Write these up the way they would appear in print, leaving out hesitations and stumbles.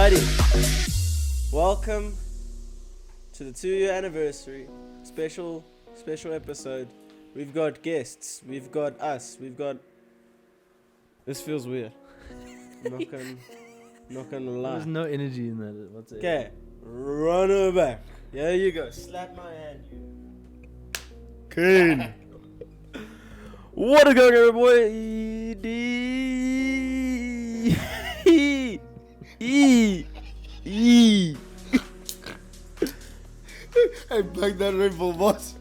Alrighty, welcome to the 2-year anniversary special episode. We've got guests, we've got us, this feels weird. I'm not gonna lie. There's no energy in that. What's it? Okay, run her back. There you go. Slap my hand, you. Kane. What a go, boy. Hey, back that Red Bull, boss.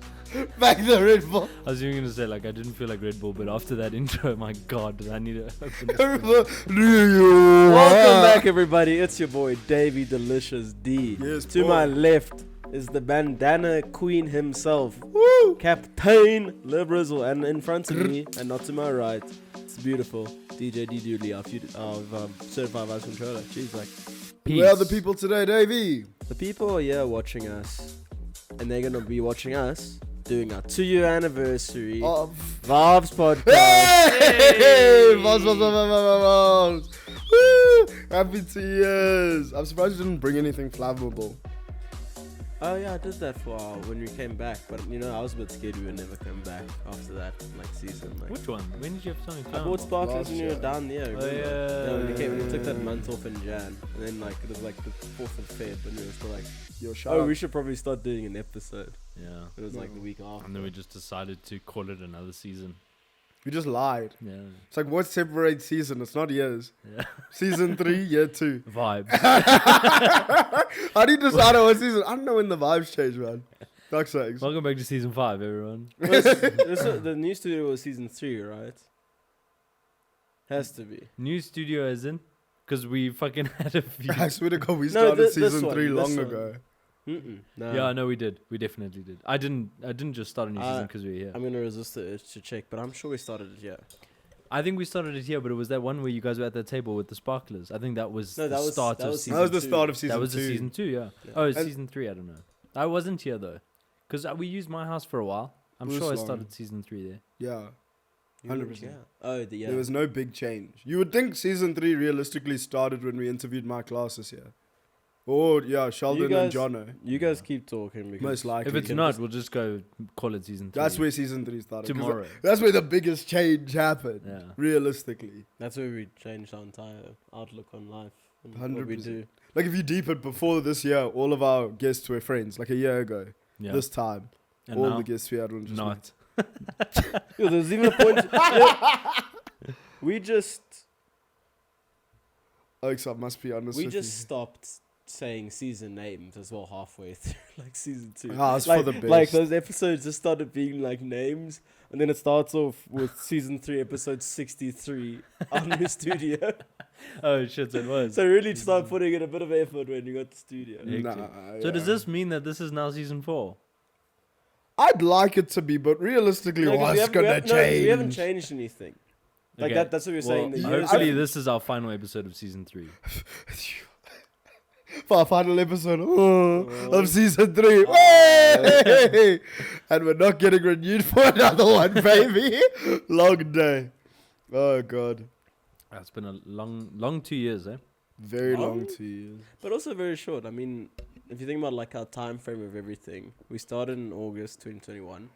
Back the Red Bull. I was even gonna say I didn't feel like Red Bull, but after that intro, my God, I need to open this. Welcome back, everybody. It's your boy Davey Delicious D. Yes, to boy. my left is the bandana queen himself, Woo! Captain Librizzle, and in front of me, and not to my right, it's beautiful DJ D Dooley, our certified vice controller. Jeez, like Peace. Where are the people today, Davey? the people are here watching us, and they're gonna be watching us doing our 2-year anniversary Vaabs podcast. Hey! Boss. Woo! Happy 2 years. I'm surprised you didn't bring anything flammable. Oh yeah, I did that for a while when we came back, but I was a bit scared we would never come back after that season. Which one? When did you have something I flammable? bought sparklers Last when you were year. down there. Oh, Remember? yeah. When we took that month off in Jan, and then it was like the 4th of Feb, and we were still like, Yo, oh, we should probably start doing an episode. Yeah. It was like the week after. And then we just decided to call it another season. We just lied. Yeah. It's like, what separates season? It's not years. Yeah. Season 3, year 2. Vibes. How do you decide on what season? I don't know when the vibes change, man. Fuck's sakes. Welcome back to season 5, everyone. The new studio was season 3, right? Has to be. New studio as in? Because we fucking had a few. I swear to God, we No, started this season one, 3 this long one. ago. No. Yeah, no, we did. We definitely did. I didn't just start a new season because we were here. I'm gonna resist the urge to check, but I'm sure we started it here. I think we started it here, but it was that one where you guys were at the table with the sparklers. I think that was No, the that was- start that of was season That was the 2. start of season 2. That was the season 2, yeah. Yeah. Oh, And- season 3, I don't know. I wasn't here though, because we used my house for a while. I'm It was sure I long. started season 3 there. Yeah. 100%. Yeah. Oh, yeah. There was no big change. You would think season 3 realistically started when we interviewed my class this year. Oh, yeah, Sheldon and Jono. You guys keep talking because Most likely. If it's not, we'll just go call it season 3. That's where season 3 started. 'cause tomorrow. That's where the biggest change happened. Yeah. Realistically. that's where we changed our entire outlook on life and what we 100%. do. Like if you deep it, before this year, all of our guests were friends. Like a year ago. Yeah. This time. and all now, the guests we had were just not. Yo, there's even a point. we just Oaks, must be honest we with just you. stopped saying season names as well halfway through like season 2. Ah, it's like, for the best. like those episodes just started being like names, and then it starts off with season 3 episode 63 on the studio. Oh shit, so it was. So really start putting in a bit of effort when you got the studio. Yeah. Nah, So does yeah. this mean that this is now season 4? I'd like it to be, but realistically, No, 'cause what's gonna change? No, we haven't changed anything. Like Okay. that's what we're Well, saying. The years hopefully this is our final episode of season 3. For our final episode of season 3. Hey! And we're not getting renewed for another one, baby. Long day. Oh, God. It's been a long 2 years, eh? Very Long? long 2 years. but also very short. I mean, if you think about like our time frame of everything, we started in August 2021.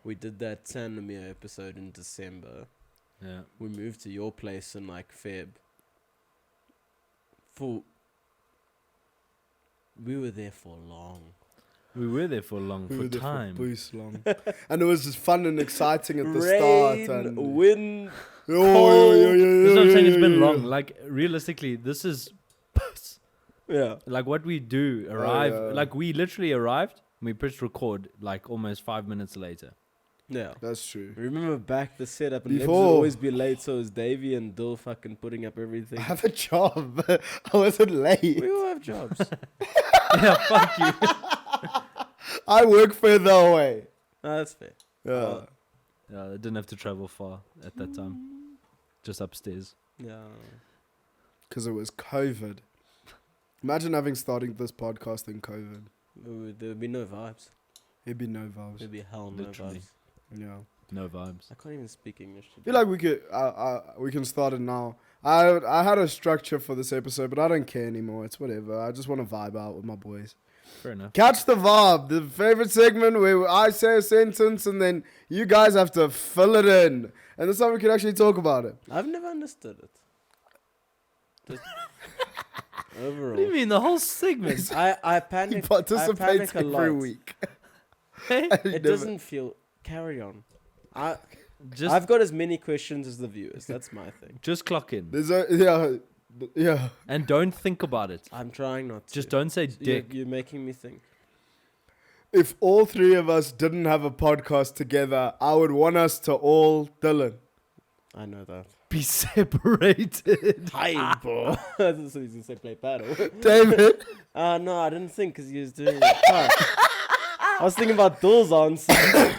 We did that San Namir episode in December. Yeah. We moved to your place in like Feb. We were there for long. We were there for long, We for were there time. for boost long. And it was just fun and exciting at the Rain, start. And wind. That's what I'm saying, it's been long. Like, realistically, this is... Yeah. Like, what we do, arrive... yeah. Like, we literally arrived, and we pressed record, like, almost 5 minutes later. Yeah. That's true. Remember back the setup and Lebs would Before- always be late, so it was Davey and Dill fucking putting up everything. I have a job. I wasn't late. We all have jobs. Yeah, fuck you. I work further away. No, that's fair. Yeah. Yeah, I didn't have to travel far at that time. Just upstairs. Yeah. Because it was COVID. Imagine having started this podcast in COVID. There would be no vibes. It'd be no vibes. There'd be hell no Literally. vibes. Yeah. No vibes. I can't even speak English. I feel like we can start it now. I had a structure for this episode, but I don't care anymore. It's whatever. I just want to vibe out with my boys. Fair enough. Catch the vibe, the favorite segment where I say a sentence and then you guys have to fill it in, and this time we can actually talk about it. I've never understood it. Just overall. What do you mean the whole segment? I He panic. participates I panic a every lot. week. It doesn't feel. Carry on. Just I've got as many questions as the viewers. That's my thing. just clock in There's yeah. and don't think about it. I'm trying not to. Just don't say dick. You're making me think. If all three of us didn't have a podcast together, I would want us to all Dylan. I know that. Be separated. Hi, bro. That's what he's gonna say. Play paddle. David. No, I didn't think because he was doing it. I was thinking about Dill's answer.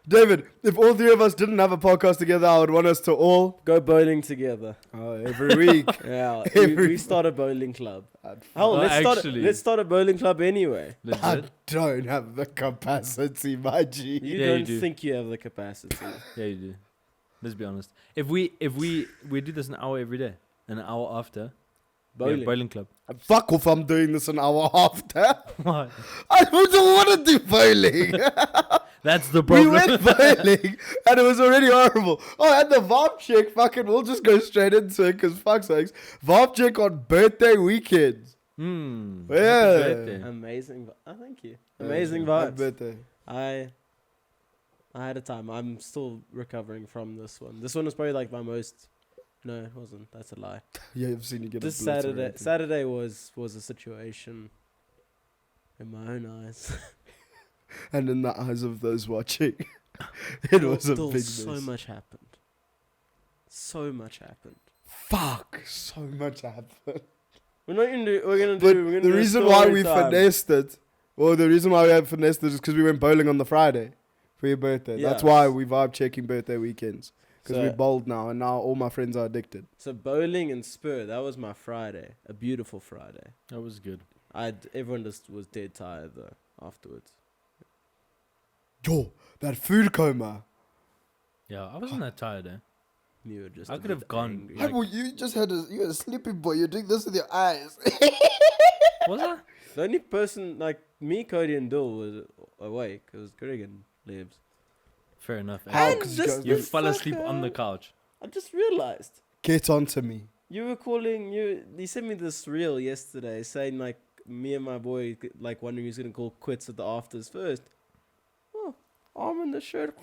David, if all three of us didn't have a podcast together, I would want us to all Go bowling together. every week. Yeah, Every- we start a bowling club. Hell, Oh, let's start a bowling club anyway. I Legit? don't have the capacity, my G. You Yeah, you don't do. think you have the capacity. Yeah, you do. Let's be honest. If we do this an hour every day, an hour after, we have Bowling. bowling club. Fuck if I'm doing this an hour after. Why? I don't want to do bowling. That's the We problem. went bowling and it was already horrible. Oh, and the Vaabs check, fucking, we'll just go straight into it because fuck's sakes. Vaabs check on birthday weekends. Hmm. Yeah. Happy birthday. Amazing. Oh, thank you. Amazing Happy vibes. birthday. I had a time. I'm still recovering from this one. This one was probably like my most. No, it wasn't. That's a lie. Yeah, I've seen you get This a blitter Saturday. rating. Saturday was a situation. In my own eyes. And in the eyes of those watching, it was a Still big so mess. much happened. So much happened. Fuck, so much happened. We're not gonna do. We're gonna But do. We're gonna the do a reason why story we time. finessed it, well, the reason why we had finessed it is because we went bowling on the Friday for your birthday. That's Yes. why we vibe checking birthday weekends. Because So- we're bold now, and now all my friends are addicted. So bowling and Spur. That was my Friday. A beautiful Friday. That was good. Everyone just was dead tired though afterwards. Yo, that food coma. Yeah, I wasn't that tired, eh? You were just. I a could have bit gone, angry. like- Well, you just had you're a sleepy boy. You're doing this with your eyes. Was I? The only person like me, Cody, and Dill was awake. It was Greg and Lebs. Fair enough. eh? How? And 'Cause this- You this fell asleep on the fucker- couch. I just realized Get on to me. you were calling you. You sent me this reel yesterday saying like me and my boy like wondering who's gonna call quits at the afters first. Oh, I'm in the shirt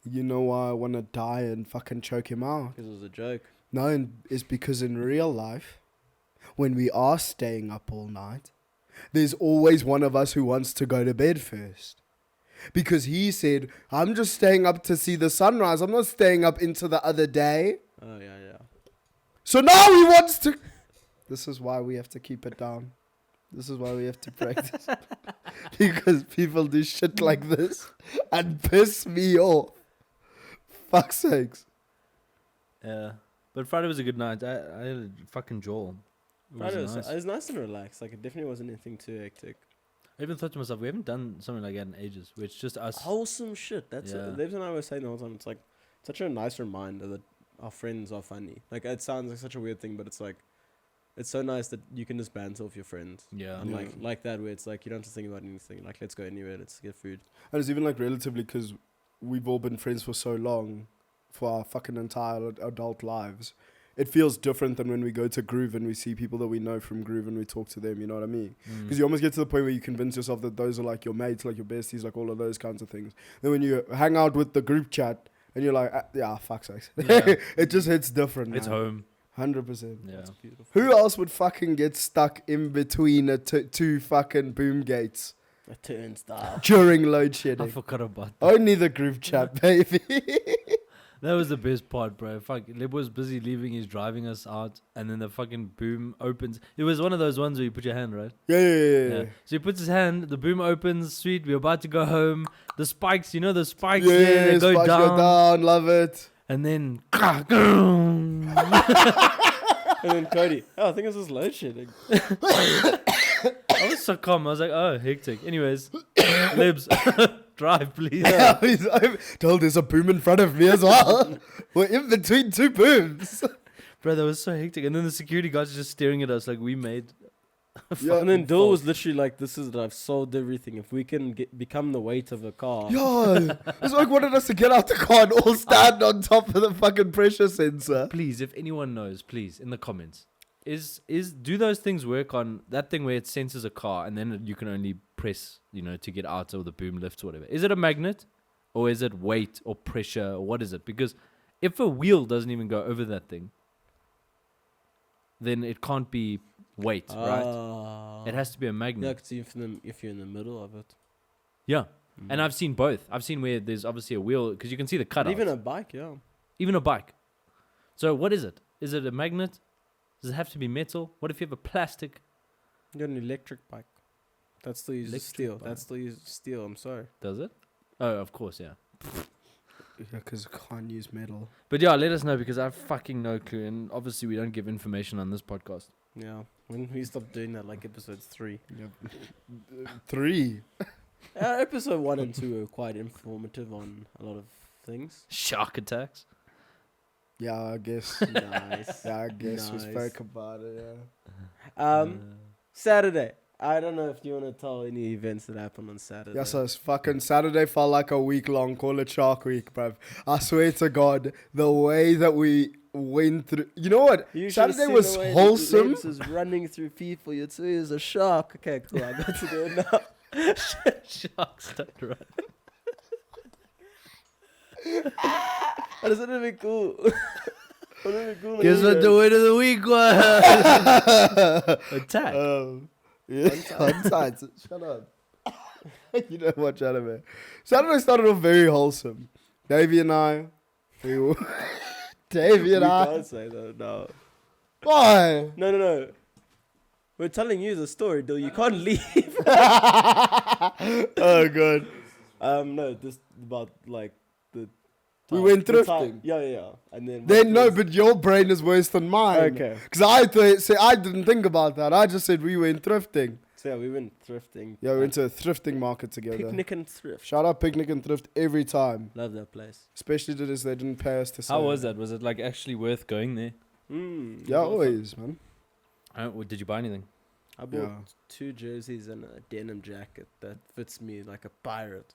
You know why I want to die and fucking choke him out? because it was a joke. No, it's because in real life, when we are staying up all night, there's always one of us who wants to go to bed first. Because he said, I'm just staying up to see the sunrise. I'm not staying up into the other day. Oh yeah. So now he wants to. This is why we have to keep it down. This is why we have to practice. Because people do shit like this and piss me off. Fuck's sakes. Yeah. But Friday was a good night. I had a fucking jaw. It was Friday nice. it was nice and relaxed. Like it definitely wasn't anything too hectic. I even thought to myself, we haven't done something like that in ages. Where it's just us. Wholesome shit. That's Yeah. Lebs and I were saying the whole time. It's like such a nice reminder that our friends are funny. Like it sounds like such a weird thing, but it's like it's so nice that you can just banter with your friends. Yeah. And Yeah. like that where it's like you don't have to think about anything. Like let's go anywhere. Let's get food. And it's even like relatively because we've all been friends for so long, for our fucking entire adult lives. It feels different than when we go to Groove and we see people that we know from Groove and we talk to them, you know what I mean? Because you almost get to the point where you convince yourself that those are like your mates, like your besties, like all of those kinds of things. Then when you hang out with the group chat and you're like, yeah, fuck sakes. Yeah. It just hits different. It's man. home. 100%. Yeah. That's beautiful. Who else would fucking get stuck in between two fucking boom gates A turnstile. during load I shedding? forgot about that. Only the group chat, baby. That was the best part, bro. Fuck, Lib was busy leaving. He's driving us out, and then the fucking boom opens. It was one of those ones where you put your hand, right? Yeah. So he puts his hand. The boom opens. Sweet. We're about to go home. The spikes, you know, the spikes. Yeah, there, they go spikes down, love it. and then. And then Cody. Oh, I think it was just load shedding. I was so calm. I was like, oh, hectic. Anyways, Libs drive, please. Told there's a boom in front of me as well. We're in between two booms. Bro, that was so hectic. And then the security guards just staring at us like we made. Yeah, And then Dill was literally like, "This is it. I've sold everything. If we can become the weight of a car." Yo, it's like wanted us to get out the car and all stand on top of the fucking pressure sensor. Please, if anyone knows, please, in the comments. Do those things work on that thing where it senses a car and then you can only press, to get out of the boom lifts or whatever? Is it a magnet or is it weight or pressure or what is it? Because if a wheel doesn't even go over that thing, then it can't be weight, right? It has to be a Yeah, magnet. because if you're in the middle of it. Yeah. And I've seen both. I've seen where there's obviously a wheel because you can see the cutout. Even a bike, yeah. Even a bike. So what is it? Is it a magnet? Does it have to be metal? What if you have a plastic? You got an electric bike. That still uses Electric steel. bike. That still uses steel. I'm sorry. Does it? Oh, of course, yeah. Yeah, because you can't use metal. But yeah, let us know because I have fucking no clue. And obviously we don't give information on this podcast. Yeah. When we stopped doing that, like episode 3. Yep. 3. Episode 1 and 2 are quite informative on a lot of things. Shark attacks. Yeah, I guess. Nice. Yeah, I guess we Nice. spoke about it, yeah. Saturday. I don't know if you want to tell any events that happened on Saturday. Yeah, so it's fucking Saturday felt like a week long. Call it Shark Week, bruv. I swear to God, the way that we went through. You know what? You should've Saturday seen was the way wholesome. Lebs is running through people. You'd say he's a shark. Okay, cool. I got to do it now. Sharks don't run. That is gonna be cool. Wouldn't it be cool? Guess what the word of the week was? Attack. Yeah, untied. Shut up. You don't watch anime. Saturday started off very wholesome. Davey and I. Davey and We I. can't say that. No. Why? No. We're telling you the story, though. You can't leave. Oh, God. No, this about like the. We went the thrifting. Yeah. And then. Then no, but your brain is worse than mine. Okay. Because I didn't think about that. I just said we went thrifting. So yeah, we went thrifting. Yeah, we went to a thrifting market together. Picnic and thrift. Shout out Picnic and Thrift every time. Love that place. Especially to this, they didn't pay us to say. How was that? Was it like actually worth going there? Yeah, always, man. Did you buy anything? I bought Yeah. 2 jerseys and a denim jacket that fits me like a pirate.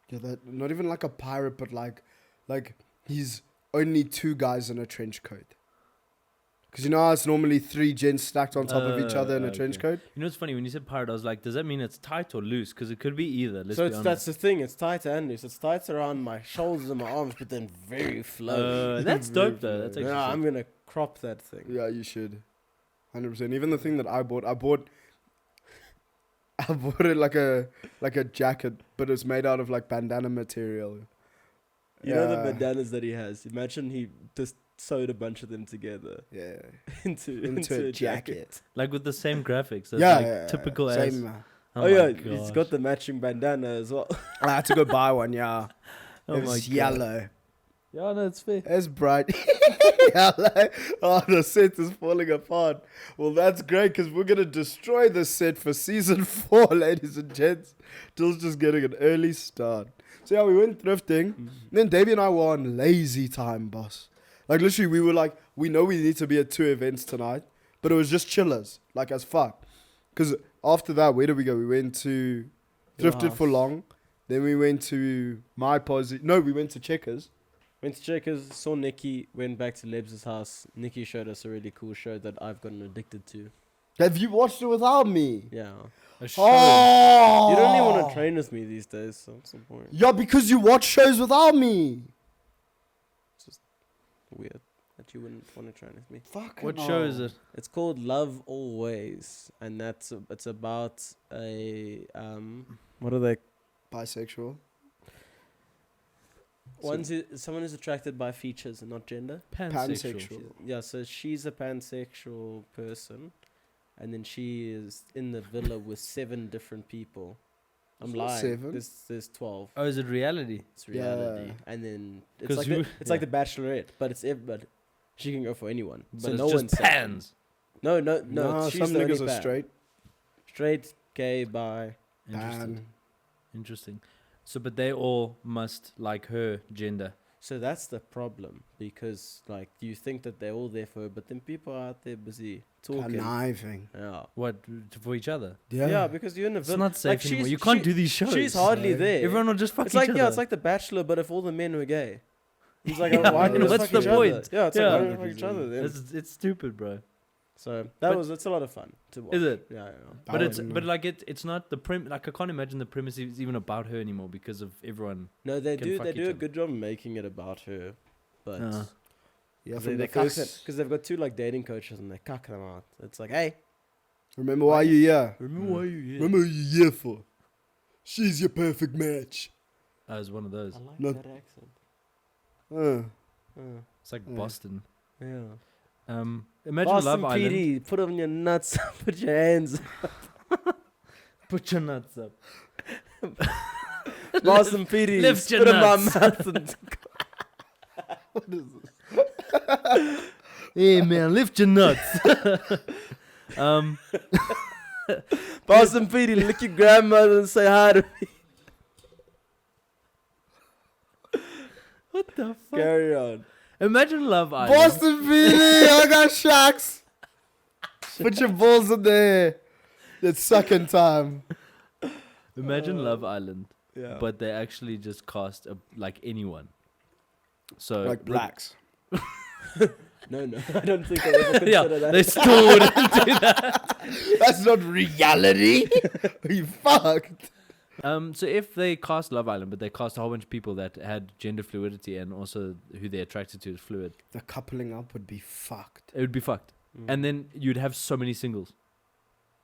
Yeah, that not even like a pirate, but like he's only 2 guys in a trench coat. Because you know how it's normally 3 gents stacked on top of each other in a trench coat? You know, it's funny when you said pirate. I was like, does that mean it's tight or loose? Because it could be either. Let's So be honest. that's the thing. It's tight and loose. It's tight around my shoulders and my arms, but then very flowy. That's Very dope though. That's flowy. actually Yeah, sick. I'm gonna crop that thing. Yeah, you should. 100%. Even the thing that I bought it like a jacket, but it's made out of like bandana material. You know the bandanas that he has. Imagine he just sewed a bunch of them together Yeah. into a jacket. Like with the same graphics. That's Yeah, like yeah, typical same. as. Oh, my yeah, he's gosh. got the matching bandana as well. I had to go buy one. Yeah, Oh it my was God. yellow. Yeah, no, it's fair. It's bright. Yellow. Oh, the set is falling apart. Well, that's great because we're gonna destroy the set for season 4, ladies and gents. Dill's just getting an early start. So yeah, we went thrifting. Then Davey and I were on lazy time, boss. Like literally, we were like, we know we need to be at 2 events tonight, but it was just chillers, like as fuck. Because after that, where did we go? We went to Your Thrifted for house. Long. Then we went to my posse. No, we went to Checkers. Went to Checkers, saw Nikki, went back to Lebs' house. Nikki showed us a really cool show that I've gotten addicted to. Have you watched it without me? Yeah. A show. Oh! You don't even want to train with me these days, so what's the point? Yeah, because you watch shows without me. Weird that you wouldn't want to train with me. Fuck. What show is it? It's called Love Always, and it's about a what are they? Bisexual. Someone who's attracted by features and not gender. Pansexual. Yeah, so she's a pansexual person, and then she is in the villa with 7 different people. I'm It's not lying. 7. There's 12. Oh, is it reality? It's reality, Yeah. and then 'Cause it's like you- like the Bachelorette, but but she can go for anyone. But so it's no just one's pans. No, No, she's some the only niggas are pan. straight. Straight, gay, bi. Interesting. Pan. Interesting. So, but they all must like her gender. So that's the problem, because like you think that they're all there for her, but then people are out there busy talking. Conniving. Yeah. What, for each other? Yeah, because you're in a It's village. not safe like anymore. You can't do these shows. She's hardly No. there. Everyone will just fuck It's each like other. yeah, it's like The Bachelor, but if all the men were gay. It's like Yeah, why can't we just what's fuck the each point? other? Yeah, it's Yeah. like why don't we fuck each other then? It's stupid, bro. So But- it's a lot of fun to watch. Is it? Yeah, yeah. But it's wouldn't but know. like it's not the like I can't imagine the premise is even about her anymore because of everyone. No, they Can do. fuck They each do a other. good job making it about her, but Uh. Yeah, they from the cuck it first. because they've got two like dating coaches and they cuck them out. It's like, hey, Remember why you here? remember why you here? Remember who you here for? She's your perfect match. As one of those. I like Not- that accent. It's like Yeah. Boston. Yeah. Imagine Boston Love Island. PD, put on your nuts, put your hands. Put your nuts up. Boston PD, lift your spit in my nuts. mouth. And What is this? Hey man, lift your nuts. Boston PD, lick your grandmother and say hi to me. What the fuck? Carry on. Imagine Love Island. Boston Billy, I got shocks. Put your balls in there. It's sucking time. Imagine Love Island, Yeah. but they actually just cast like anyone. So Like blacks. No, I don't think I ever consider yeah, that. they still wouldn't do that. That's not reality. You fucked. So if they cast Love Island, but they cast a whole bunch of people that had gender fluidity and also who they're attracted to is fluid, The coupling up would be fucked. it would be fucked. Mm. And then you'd have so many singles.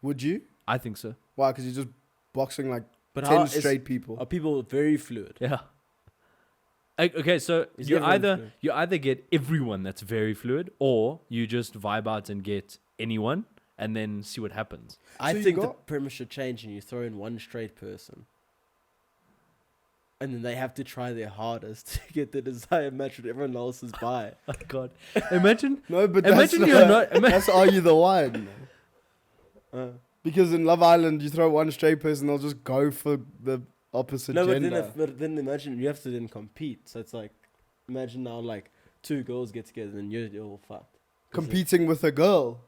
Would you? I think so. Why? Because you're just boxing like But 10 how is, straight people. are people very fluid? Yeah. Okay, so Is you everyone either fluid? you either get everyone that's very fluid, or you just vibe out and get anyone, and then see what happens. I So you think the got- premise should change and you throw in one straight person. And then they have to try their hardest to get the desired match with everyone else is by. Oh God! Imagine, No, but imagine that's you're not. That's Are You the One? Uh, Because in Love Island, you throw one straight person, they'll just go for the opposite no, gender. but then imagine you have to then compete. So it's like, imagine now like two girls get together and you're all fucked. 'Cause Competing with a girl.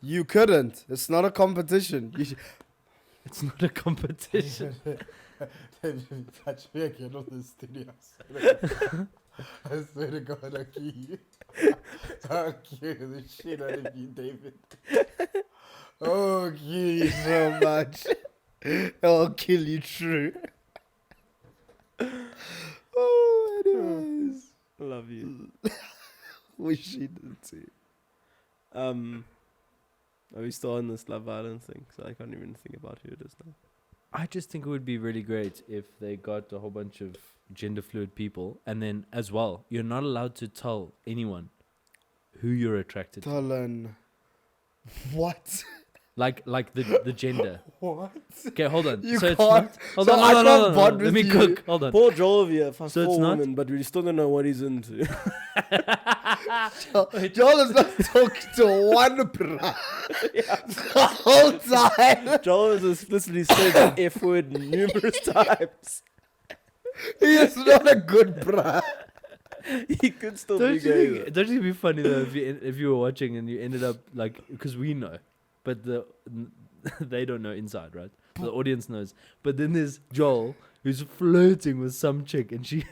You couldn't. It's not a competition. You It's not a competition. touch me again on the studio. I swear to God, I'll kill you. I'll kill the shit out of you, David. I'll kill you so much. I'll kill you true. Oh, anyways. Love you. Wish she did too. Are we still on this Love Island thing? So I can't even think about who it is now. I just think it would be really great if they got a whole bunch of gender fluid people, and then as well, you're not allowed to tell anyone who you're attracted to. Dolan. What? Like the gender. What? Okay, hold on. You so it's can't- not. Hold so on, I hold on, can't hold on, bond Let with me you. cook. Hold on. Poor Joel fucks So it's four not- women, but we still don't know what he's into. Joel is not talking to one bra the whole time. Joel has explicitly said the F word numerous times. He is not a good bra. He could still Don't be you gay. think, don't you think it'd be funny though if you were watching and you ended up like, because we know, but they don't know inside, right? The audience knows. But then there's Joel who's flirting with some chick and she's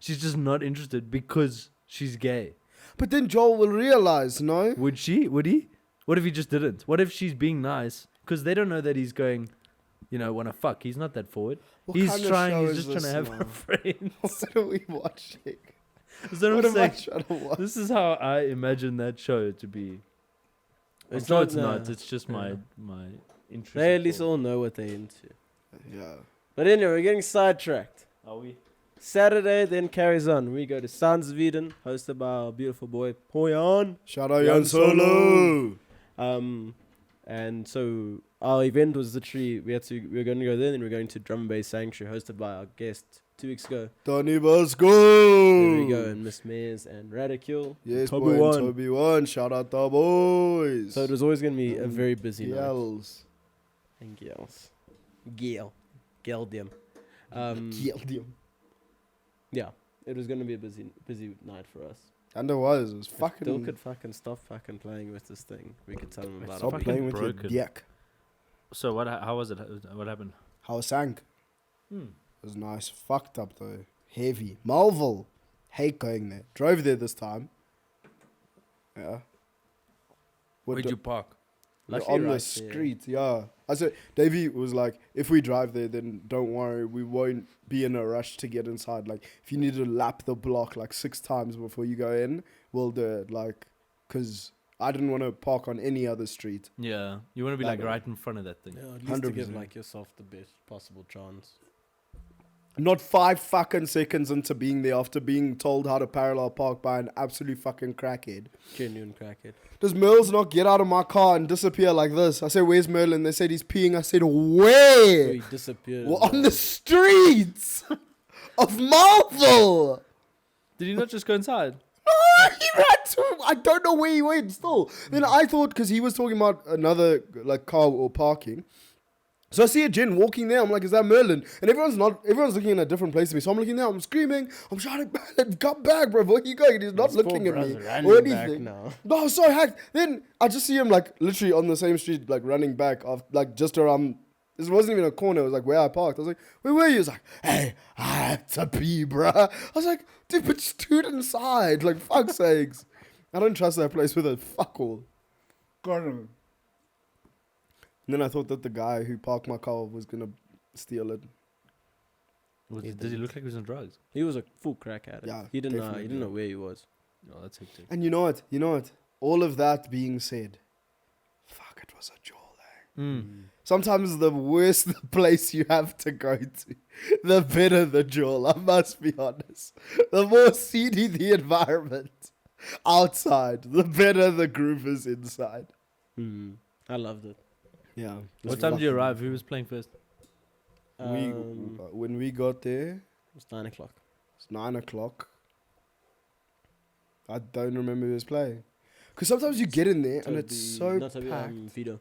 just not interested because she's gay. But then Joel will realize, no? Would she? Would he? What if he just didn't? What if she's being nice? Because they don't know that he's going, want to fuck. He's not that forward. What He's kind of trying. show He's is just trying to this have now? a friend. What are we watching? Is that What what I'm am I saying? trying to watch? This is how I imagine that show to be. It's No, not- it's not. no. It's just my interest. They at least all know what they're into. Yeah. But anyway, we're getting sidetracked. Are we? Saturday then carries on. We go to Sandsveden, hosted by our beautiful boy Poyan. Shout out Jan Jan Solo. And so our event was literally we were going to go there, and we're going to Drum and Bass Sanctuary, hosted by our guest 2 weeks ago. Donny Bosco. There we go, and Miss Mares and Radicule. Yes, Toby boy, and One. Toby One. Shout out the boys. So it was always going to be a very busy night. Yells. And girls. Gail. Geldium. Yeah, it was gonna be a busy night for us. And it was If fucking. Dill could fucking stop fucking playing with this thing, we could tell him about Stop it. fucking playing with your broken. dick. So what? How was it? What happened? How it sank. Hmm. It was nice. Fucked up though. Heavy. Malville. Hate going there. Drove there this time. Yeah. What Where'd do- you park? Luckily on the right there. street, yeah. I said, Davey was like, if we drive there, then don't worry, we won't be in a rush to get inside. Like, if you need to lap the block like 6 times before you go in, we'll do it. Like, because I didn't want to park on any other street. Yeah, you want to be like Like- right in front of that thing. Yeah, at least to give 100%. like yourself the best possible chance. Not 5 fucking seconds into being there after being told how to parallel park by an absolute fucking crackhead. Genuine crackhead. Does Merle's not get out of my car and disappear like this? I said, where's Merlin? They said he's peeing. I said, where? He disappeared. Well, on the streets of Marvel. Did he not just go inside? He ran to. I don't know where he went still. Then I thought, because he was talking about another like car or parking. So I see a Jen walking there. I'm like, is that Merlin? And everyone's looking in a different place to me. So I'm looking there. I'm screaming. I'm shouting, Merlin, come back, bro. Where you going? He's not This poor looking at brother me running or back anything. now. No, I was so hacked. Then I just see him like literally on the same street, like running back off, like just around. This wasn't even a corner. It was like where I parked. I was like, where were you? He was like, hey, I had to pee, bruh. I was like, dude, but stood inside. Like, fuck's sakes. I don't trust that place with a fuck all. God. And then I thought that the guy who parked my car was going to steal it. Does he didn't. look like he was on drugs? He was a full crack addict. Yeah, he didn't know. definitely. He didn't know where he was. Oh, that's hectic. And you know what? All of that being said, fuck, it was a jewel, eh? Mm. Sometimes the worse the place you have to go to, the better the jewel, I must be honest. The more seedy the environment outside, the better the groove is inside. I loved it. Yeah. What time did you arrive? Who was playing first? When we got there, It was 9 o'clock. it's 9 o'clock. I don't remember who was playing. Because sometimes you get in there and it's so Not Toby, packed. Vito.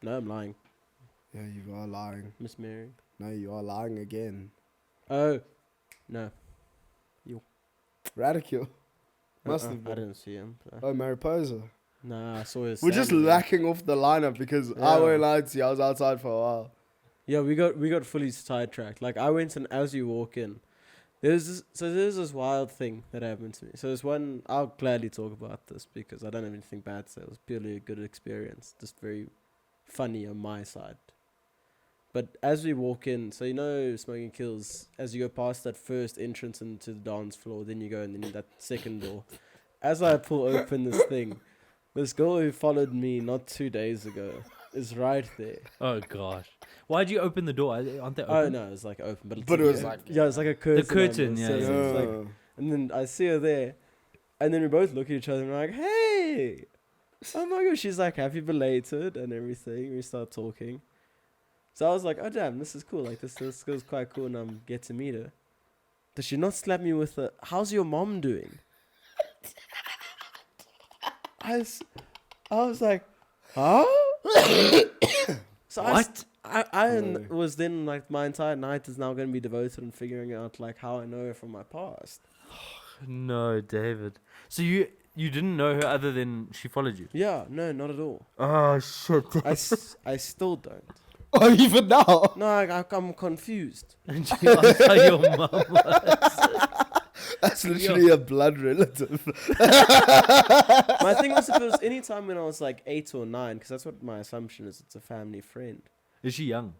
No, I'm lying. Yeah, you are lying. Miss Mary. No, you are lying again. Oh, no. Radicule. Must Uh-uh, have I been. didn't see him. So. Oh, Mariposa. Nah, I saw his. We're just standing there. lacking off the lineup because I Yeah. won't lie to you, I was outside for a while. Yeah, we got fully sidetracked. Like I went and as you walk in, there's this wild thing that happened to me. So there's one. I'll gladly talk about this because I don't have anything bad to say. It was purely a good experience, just very funny on my side. But as we walk in, so you know, Smoking Kills, as you go past that first entrance into the dance floor, then you go and then that second door. As I pull open this thing, this girl who followed me not 2 days ago is right there. Oh gosh. Why'd you open the door? Aren't they open? Oh no, it's like open, but, But it was like like- yeah, it's like a curtain. curtain, on yeah, so yeah. it's like, and then I see her there, and then we both look at each other and we're like, "Hey, oh my gosh!" She's like, "Happy belated" and everything. We start talking. So I was like, "Oh damn, this is cool. Like this girl's quite cool, and I'm get to meet her." Does she not slap me with a "How's your mom doing?" I was like, "Huh?" So What? I No. was then like my entire night is now going to be devoted on figuring out like how I know her from my past. No, David. So you didn't know her other than she followed you? Yeah, no, not at all. Oh shit. I still don't. Oh, even now? No, I'm confused. And she asked how your mum was. That's literally a blood relative. My thing was if it was any time when I was like 8 or 9, because that's what my assumption is. It's a family friend. Is she young?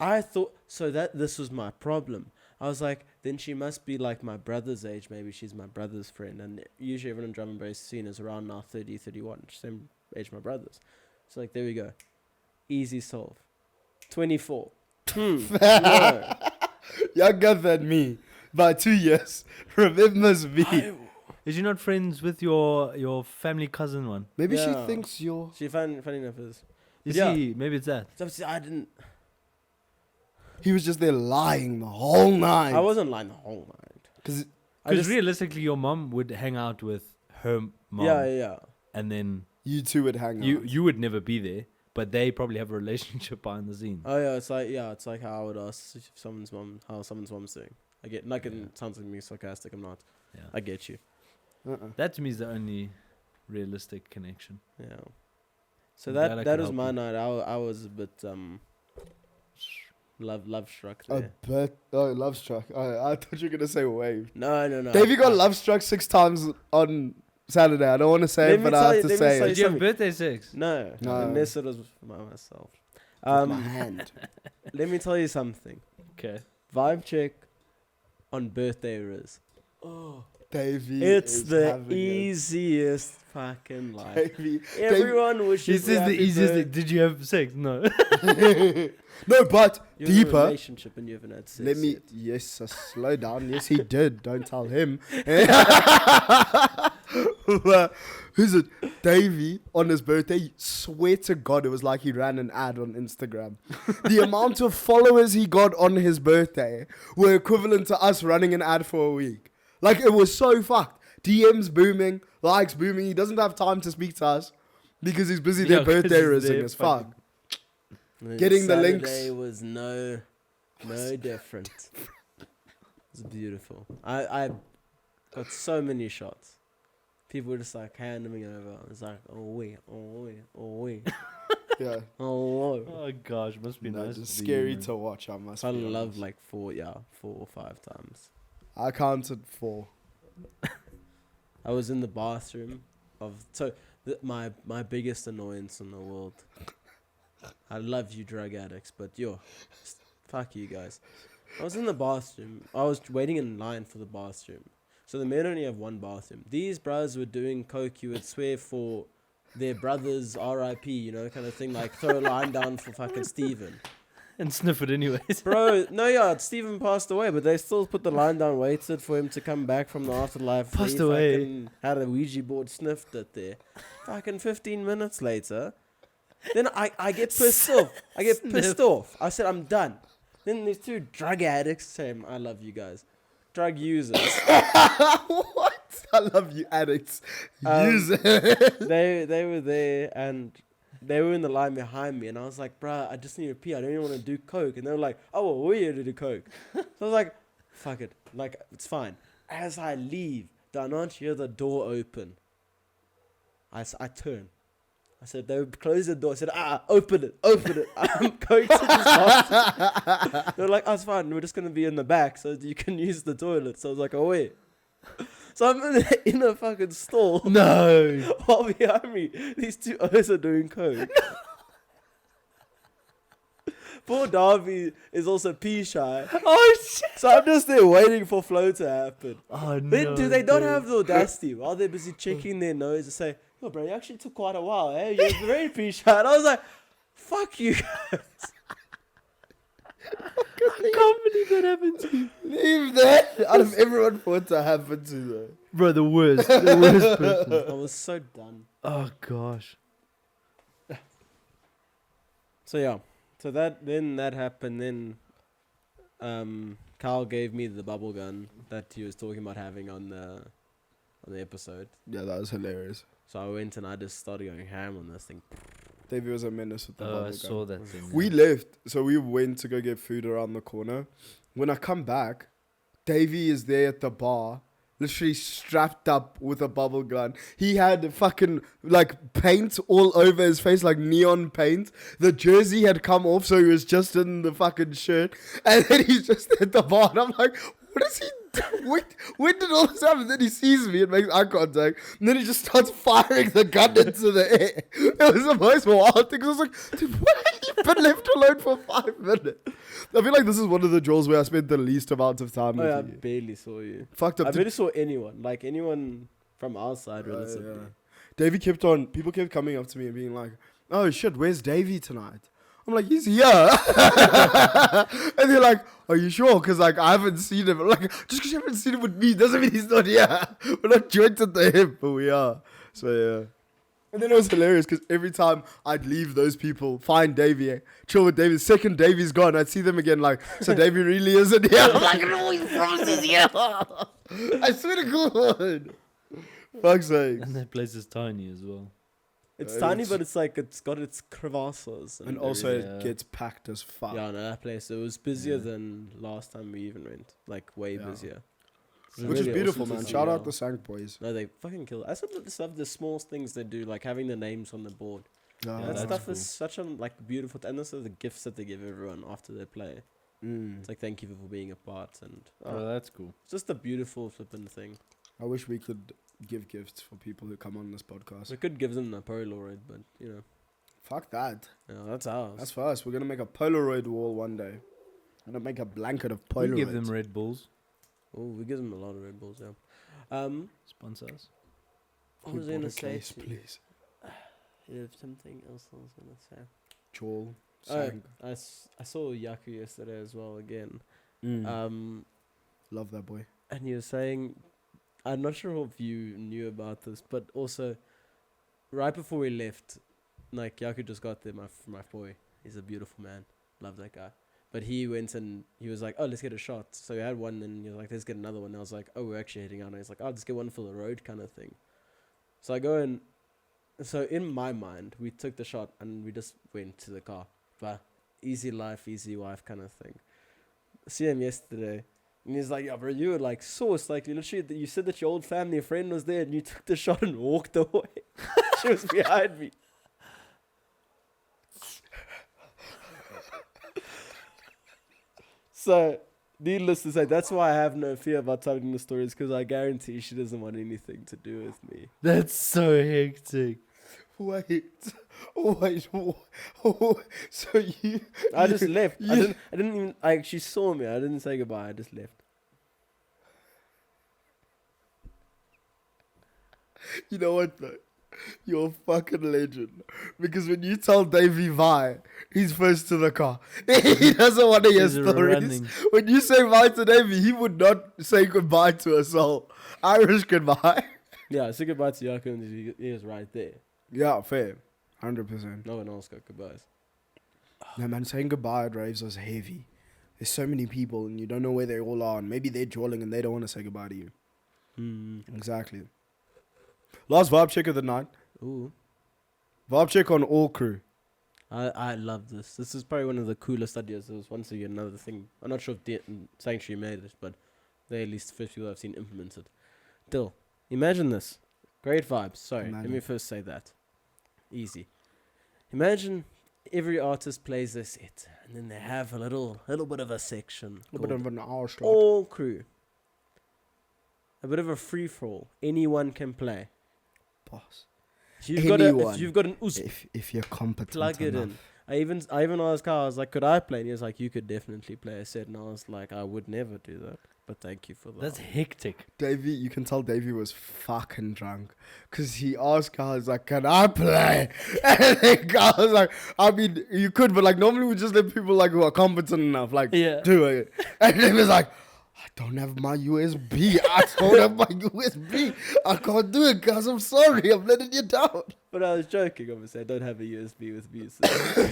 I thought so that this was my problem. I was like, then she must be like my brother's age. Maybe she's my brother's friend. And usually everyone in drum and bass scene is around now 30, 31. Same age my brothers. So like, there we go. Easy solve. 24. No. Younger than me by 2 years. Remembers me. Is she not friends with your family cousin one? Maybe she Yeah. thinks you're... She funny enough is. You Yeah. see, maybe it's that. So I didn't. He was just there lying the whole night. I wasn't lying the whole night. Because I Because just, realistically, your mum would hang out with her mom, yeah. and then you two would hang out. you would never be there. but they probably have a relationship behind the scenes. Oh yeah, it's like how I would ask if someone's mom how someone's mom's doing. I get like Yeah. it sounds like me sarcastic. I'm not. Yeah. I get you. That to me is the only realistic connection. Yeah. So I'm glad I that could was help my you. night. I was a bit love struck A there. bit. Oh, love struck. I thought you were gonna say wave. No. Davey got love struck 6 times on Saturday. I don't want to say Let it, me but tell I have you- to let me say tell it. Did you have something. birthday sex? No, No. unless it was by myself. My hand. Let me tell you something. Okay. Vibe check on birthday Riz. Oh, Davey. It's is the having it. easiest fucking life. Davey. Everyone wishes This you is the happy easiest birthday. thing. Did you have sex? No. No, but You're in a deeper. relationship and you haven't had sex Let me. yet. Yes, slow down. Yes, he did. Don't tell him. Who's it? Davey on his birthday. Swear to God, it was like he ran an ad on Instagram. The amount of followers he got on his birthday were equivalent to us running an ad for a week. Like, it was so fucked. DMs booming, likes booming. He doesn't have time to speak to us because he's busy Yeah, their 'cause birthday he's rising there as fuck. fucking- And Getting the Saturday links. was no different. It's beautiful. I got so many shots. People were just like handing me over. It's like, oh wait. Yeah. Oh, Oh gosh, must be No, nice. it's to be scary you, man. to watch, I must I be love honest. like 4 or 5 times. I counted 4. I was in the bathroom my biggest annoyance in the world. I love you drug addicts, but fuck you guys. I was in the bathroom. I was waiting in line for the bathroom. So the men only have one bathroom. These bros were doing coke, you would swear, for their brother's RIP, kind of thing. Like throw a line down for fucking Steven. And sniff it anyways. Bro, Steven passed away, but they still put the line down, waited for him to come back from the afterlife. Passed He away. fucking had a Ouija board, sniffed it there. Fucking 15 minutes later, then I get pissed off. I said, I'm done. Then these 2 drug addicts say, I love you guys. Drug users. What? I love you, addicts. Use it. they were there and they were in the line behind me, and I was like, bruh, I just need to pee. I don't even want to do coke. And they were like, oh, well, we're here to do coke. So I was like, fuck it. Like, it's fine. As I leave, do I not hear the door open? I turn. I said, they would close the door. I said, open it. I'm going to this bathroom. They were like, oh, it's fine. We're just going to be in the back so you can use the toilet. So I was like, oh, wait. So I'm in a fucking stall. No. While behind me, these 2 others are doing coke. Poor Darby is also pee shy. Oh shit. So I'm just there waiting for flow to happen. Oh no. Then do they not have the audacity while they're busy checking their nose to say, oh bro, you actually took quite a while, eh? You're very pee shy. And I was like, fuck you guys. I can't believe that happened to you. Leave that out of everyone for it to happen to though. Bro, the worst. The worst person. I was so done. Oh gosh. So yeah. So that happened. Then Carl gave me the bubble gun that he was talking about having on the episode. Yeah, that was hilarious. So I went and I just started going ham on this thing. Davey was a menace with the bubble I gun. saw that thing. We left, so we went to go get food around the corner. When I come back, Davey is there at the bar, literally strapped up with a bubble gun. He had fucking like paint all over his face, like neon paint. The jersey had come off, so he was just in the fucking shirt. And then he's just at the bar, and I'm like, what is he doing? When did all this happen? Then he sees me and makes eye contact. And then he just starts firing the gun into the air. It was the most wild thing. I was like, dude, why have you been left alone for 5 minutes? I feel like this is one of the draws where I spent the least amount of time Oh, yeah, I with you. barely saw you. Fucked up. I barely saw anyone from outside, Yeah. relatively. Davey people kept coming up to me and being like, oh shit, where's Davey tonight? I'm like, he's here. And they're like, are you sure? Because like, I haven't seen him. I'm like, just because you haven't seen him with me doesn't mean he's not here. We're not joined to him, but we are. So yeah. And then it was hilarious because every time I'd leave those people, find Davey, chill with Davey. Second Davey's gone, I'd see them again like, so Davey really isn't here. I'm like, no, he promises here. I swear to God. Fuck's sake. And that place is tiny as well. It's tiny, but it's like it's got its crevasses. and also everything. it gets packed as fuck. yeah, no, that place it was busier Yeah. than last time we even went. Like way Yeah. busier. It was Which is really beautiful, awesome to man. see, Shout yeah. out the Sank boys. No, they fucking kill. I just love the small things they do, like having the names on the board. Yeah, Yeah, that that's stuff cool. is such a like beautiful. And also the gifts that they give everyone after they play. It's like thank you for being a part, and Oh, that's cool. it's just a beautiful flipping thing. I wish we could give gifts for people who come on this podcast. We could give them a Polaroid, but you know, Fuck that. that's ours. That's for us. We're gonna make a Polaroid wall one day. I'm gonna make a blanket of We Polaroids. give them Red Bulls. Oh, we give them a lot of Red Bulls, yeah. Sponsor us. What We was I bought gonna a say? case, to you? please. Yeah, something else I was gonna say. Joel. Oh, Sank. I saw Yaku yesterday as well again. Love that boy. And he was saying, I'm not sure if you knew about this, but also, right before we left, like Yaku just got there, my boy. He's a beautiful man. Love that guy. But he went and he was like, oh, let's get a shot. So we had one, and he was like, let's get another one. And I was like, oh, we're actually heading out. And he's like, oh, let's get one for the road kind of thing. So I go and, so in my mind, we took the shot and we just went to the car. But easy life, easy wife kind of thing. See him yesterday. And he's like, yeah, bro, you were like sauce. Like, you literally, you said that your old family friend was there and you took the shot and walked away. She was behind me. So, needless to say, that's why I have no fear about telling the stories, because I guarantee she doesn't want anything to do with me. That's so hectic. Wait. So you... I just left. you- I didn't even, like, she saw me. I didn't say goodbye. I just left. You know what, though? You're a fucking legend. Because when you tell Davey bye, he's first to the car. He doesn't want to hear He's stories. running. When you say bye to Davey, he would not say goodbye to a soul. Irish goodbye. Yeah, I said goodbye to Yaku and he was right there. Yeah, fair. 100%. No one else got goodbyes. No, man, saying goodbye at raves was heavy. There's so many people and you don't know where they all are. And maybe they're dwelling and they don't want to say goodbye to you. Exactly. Last vibe check of the night. Ooh. Vibe check on all crew. I love this. This is probably one of the coolest ideas. There was once again another thing. I'm not sure if Sanctuary made it, but they're at least the first people I've seen implemented. Dill, imagine this. Great vibes. Sorry, let me Imagine. first say that. Easy. Imagine every artist plays their set, and then they have a little bit of a section. A bit called of an hour slot. all crew. A bit of a free for all. Anyone can play. Boss. If you've Anyone. got an Us, If you're competent plug it enough. in. I even asked Carl, I was like, could I play? And he was like, you could definitely play a set. And I was like, I would never do that. But thank you for that. That's hectic. Davey, you can tell Davey was fucking drunk. Because he asked Carl, he's like, can I play? And then Carl was like, I mean, you could, but like normally we just let people like who are competent enough, like, Yeah. do it. And then he was like, I don't have my USB. I don't have my USB. I can't do it, guys. I'm sorry. I'm letting you down. But I was joking, obviously. I don't have a USB with me. So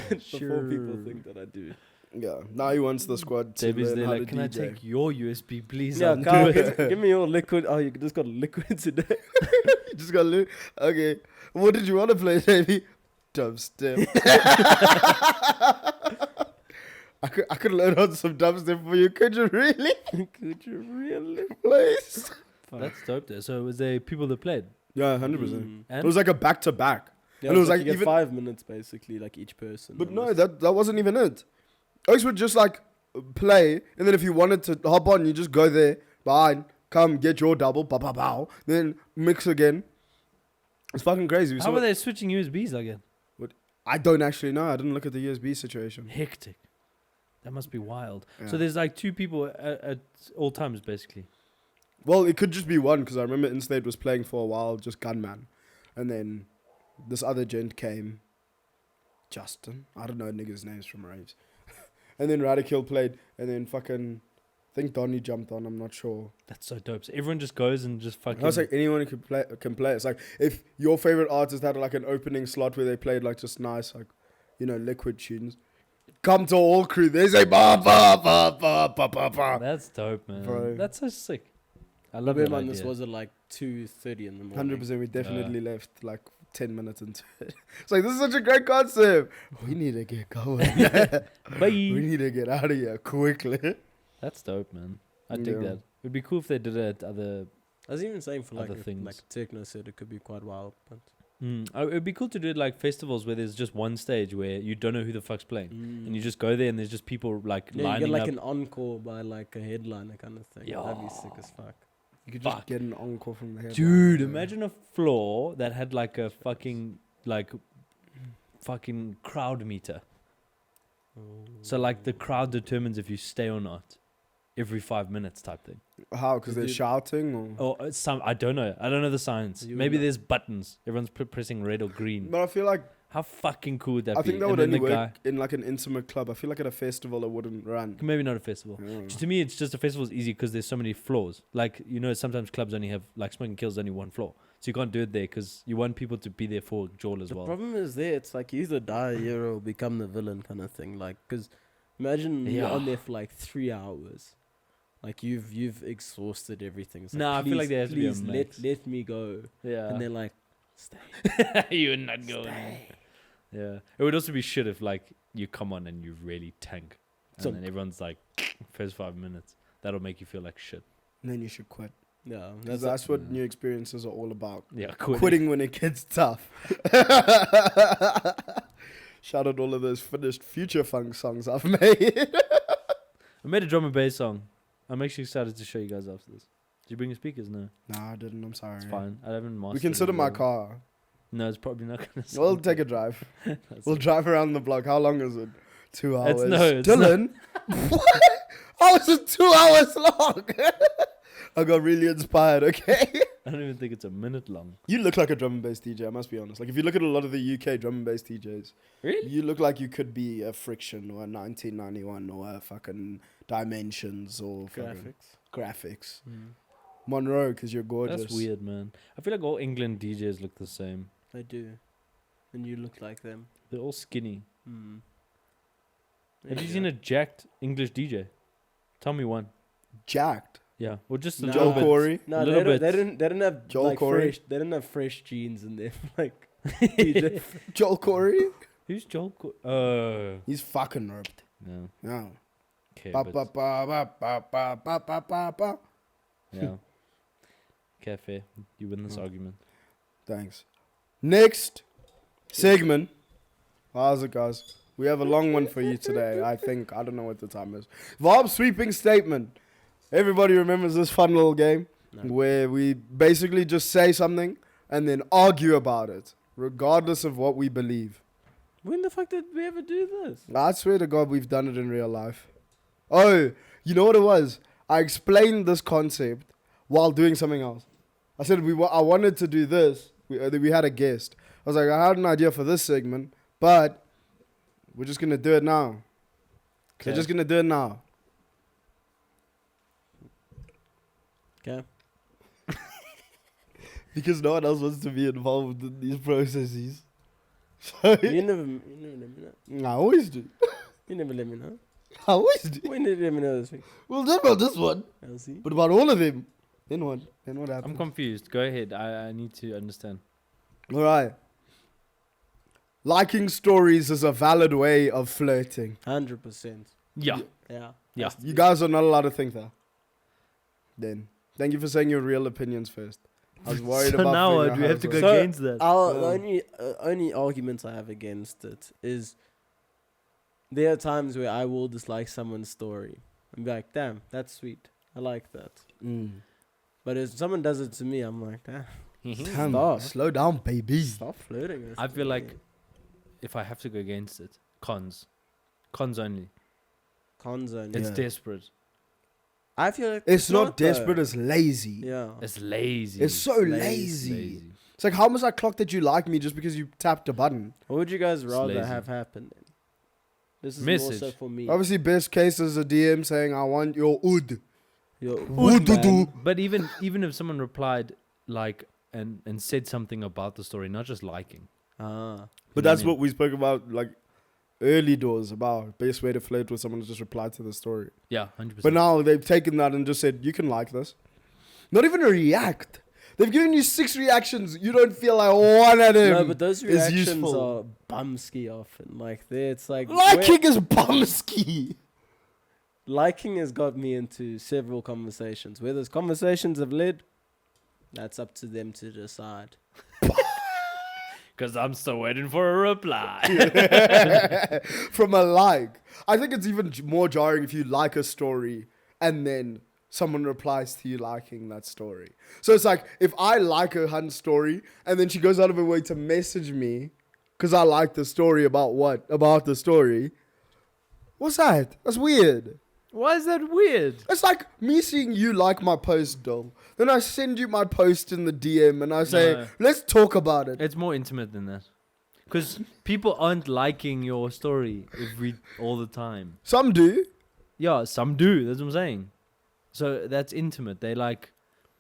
before people Sure. think that I do. Yeah, now he wants the squad to Davey's learn there how like, to can I DJ. take your USB, please? Yeah, I'll do Carl, it." give me your liquid. Oh, you just got liquid today. You just got to okay. What did you want to play, Davey? Dubstep. I could learn on some dubstep for you. Could you really? Could you really? Please. That's dope there. So was there people that played? Yeah, 100%. Mm. It was like a back to back. Yeah, And it was like like you get even- 5 minutes basically, like each person. But no, almost. that wasn't even it. Oaks would just like play, and then if you wanted to hop on, you just go there, behind, come get your double, ba ba bow, then mix again. It's fucking crazy. We How saw were it- they switching USBs again? I don't actually know. I didn't look at the USB situation. Hectic. That must be wild. Yeah. So there's like two people at all times, basically. Well, it could just be one because I remember Inslade was playing for a while, just Gunman, and then this other gent came, Justin. I don't know niggas' names from raves, and then Radical played, and then fucking, I think Donny jumped on. I'm not sure. That's so dope. So everyone just goes and just fucking. I was like, anyone who can play. It's like if your favorite artist had like an opening slot where they played like just nice, like, you know, liquid tunes. Come to all crew. They say ba ba ba ba ba ba ba. that's dope, man. Bro. That's so sick. I love Bear that in mind, idea. this was at like 2:30 in the morning. 100%. We definitely left like 10 minutes into it. It's like, this is such a great concept. We need to get going. Bye. We need to get out of here quickly. That's dope, man. I dig Yeah. that. It'd be cool if they did it at other. I was even saying for like Other a, things. like a techno set, it could be quite wild. But It'd be cool to do it like festivals where there's just one stage where you don't know who the fuck's playing, and you just go there and there's just people like yeah, you lining get like up. an encore by like a headliner kind of thing. That'd be sick as fuck. You could just Fuck. get an encore from the head. Dude, imagine a floor that had like a fucking crowd meter. So like the crowd determines if you stay or not every 5 minutes type thing. How? Because they're Dude. shouting? Or? Or some I don't know. I don't know the science. You Maybe would- there's buttons. Everyone's pressing red or green. But I feel like How fucking cool would that I be? think that And would then only the work in like an intimate club. I feel like at a festival it wouldn't run. Maybe not a festival. Yeah. To me, it's just a festival is easy because there's so many floors. Like, you know, sometimes clubs only have, like, Smoking Kill's only one floor. So you can't do it there because you want people to be there for Joel as The well. problem is there. It's like you either die here or become the villain kind of thing. Like, because imagine you're on there for like 3 hours. Like you've exhausted everything. It's like, Nah, I feel like there has to be a please max. let me go. Yeah. And they're like, stay. You're not going. Stay. Yeah. It would also be shit if, like, you come on and you really tank. And So- then everyone's like, first 5 minutes. That'll make you feel like shit. And then you should quit. Yeah, 'Cause that's what Yeah. new experiences are all about. Yeah, Quitting when it gets tough. Shout out all of those finished Future Funk songs I've made. I made a drum and bass song. I'm actually excited to show you guys after this. Did you bring your speakers? No. Nah, I didn't. I'm sorry. It's fine. I haven't mastered We can sit it in my yet. car. No, it's probably not going to We'll take a drive. We'll drive around the block. How long is it? 2 hours. It's Dylan? What? How is it 2 hours long? I got really inspired, okay? I don't even think it's a minute long. You look like a drum and bass DJ, I must be honest. Like, if you look at a lot of the UK drum and bass DJs, Really? you look like you could be a Friction or a 1991 or a fucking Dimensions or fucking graphics. Monroe, because you're gorgeous. That's weird, man. I feel like all England DJs look the same. I do. And you look like them. They're all skinny. There Have you go. seen a jacked English DJ? Tell me one. Jacked. Yeah, or just a No. Joel little bit. Corey. No, little they bit. didn't have Joel like Corey? fresh. They didn't have fresh jeans in there. Like, DJ. Joel Corey. Who's Joel Corey? He's fucking ripped. No. Yeah. Okay, Ba, but ba, ba, ba, ba, ba, ba, ba, ba, ba. yeah. Cafe, you win this argument. Thanks. Next segment. How's it, guys? We have a long one for you today. I think. I don't know what the time is. Vaabs sweeping statement. Everybody remembers this fun little game No. where we basically just say something and then argue about it, regardless of what we believe. When the fuck did we ever do this? I swear to God, we've done it in real life. Oh, you know what it was? I explained this concept while doing something else. I said I wanted to do this. We had a guest. I was like, I had an idea for this segment, but we're just gonna do it now. We're just gonna do it now. Okay. Because no one else wants to be involved in these processes. So You never let me know. I always do. You never let me know. I always do. When did you let me know this week? Well, not about this one, I'll see. but about all of them. Then what? Then what happens? I'm confused. Go ahead. I need to understand. All right. Liking stories is a valid way of flirting. 100%. Yeah. Yeah. Yeah. You guys are not allowed to think that. Then, thank you for saying your real opinions first. I was worried So about. now figuring do out we how have it to goes. go So, against that? The only argument I have against it is there are times where I will dislike someone's story and be like, damn, that's sweet. I like that. But if someone does it to me, I'm like, damn, Damn, Stop. slow down, baby. stop flirting with I feel me." like if I have to go against it, cons only. Cons only. It's Yeah. desperate. I feel like It's not though. desperate. It's lazy. Yeah. It's lazy. It's so lazy. It's like, how must I clock that you like me just because you tapped a button? What would you guys rather lazy. have happen then? This is Message. more so for me. Obviously, best case is a DM saying, "I want your oud." Yo, Would man. do. But even if someone replied like and said something about the story, not just liking. Ah. But that's what we spoke about, like early doors, about best way to flirt with someone is just reply to the story. Yeah, 100%. But now they've taken that and just said, you can like this. Not even a react. They've given you 6 reactions. You don't feel like one of them No, but those is reactions useful. are bumsky often. Like it's like Liking is bumsky. liking has got me into several conversations. Where those conversations have led, that's up to them to decide. Because I'm still waiting for a reply. From a like. I think it's even more jarring if you like a story and then someone replies to you liking that story. So it's like, if I like a Hunt story and then she goes out of her way to message me because I like the story about what? About the story. What's that? That's weird. Why is that weird? It's like me seeing you like my post, though. Then I send you my post in the DM and I say, No. let's talk about it. It's more intimate than that. Because people aren't liking your story all the time. Some do. Yeah, some do. That's what I'm saying. So that's intimate. They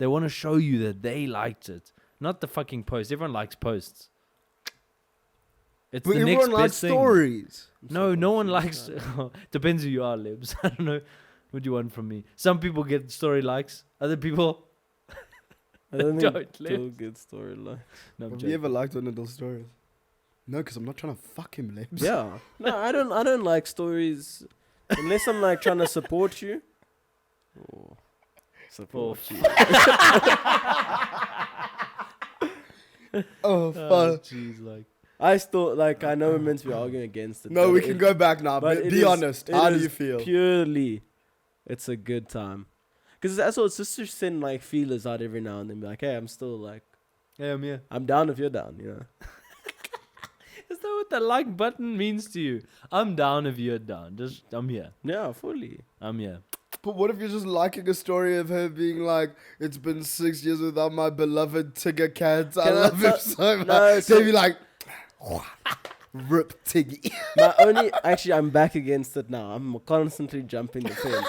want to show you that they liked it, not the fucking post. Everyone likes posts. It's But the next everyone likes best thing. stories. No, no one likes. Depends who you are, Libs. I don't know what you want from me. Some people get story likes. Other people. I don't Don't think live. Till good storyline. No, I'm Have joking. you ever liked one of those stories? No, because I'm not trying to fuck him, Lebs. Yeah. No, I don't like stories unless I'm like trying to support you. Or support you. Oh, Oh, fuck. jeez, like. I still like. I know we're meant to be arguing against it. No, but we can go back now. but But it be is- honest. it How do is you feel? Purely, it's a good time. Because that's what it's just to send like feelers out every now and then. Be like, hey, I'm still like, Yeah, I'm here. I'm down if you're down. You know. Is that what the like button means to you? I'm down if you're down. Just I'm here. Yeah, fully. I'm here. But what if you're just liking a story of her being like, it's been 6 years without my beloved Tigger cat. I Can I love him tell- so much. No, They'd be like, rip Tiggy. My only actually, I'm back against it now. I'm constantly jumping the fence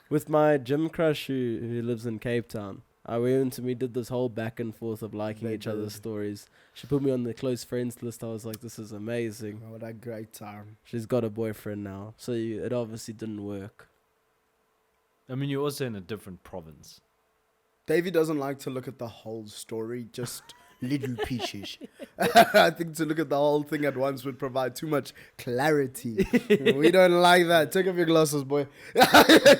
with my gym crush who lives in Cape Town. I went and we did this whole back and forth of liking They each other's did. stories. She put me on the close friends list. I was like, this is amazing. Oh, what a great time. She's got a boyfriend now, so it obviously didn't work. I mean, you're also in a different province. Davey doesn't like to look at the whole story, just little pieces. I think to look at the whole thing at once would provide too much clarity. We don't like that. Take off your glasses, boy.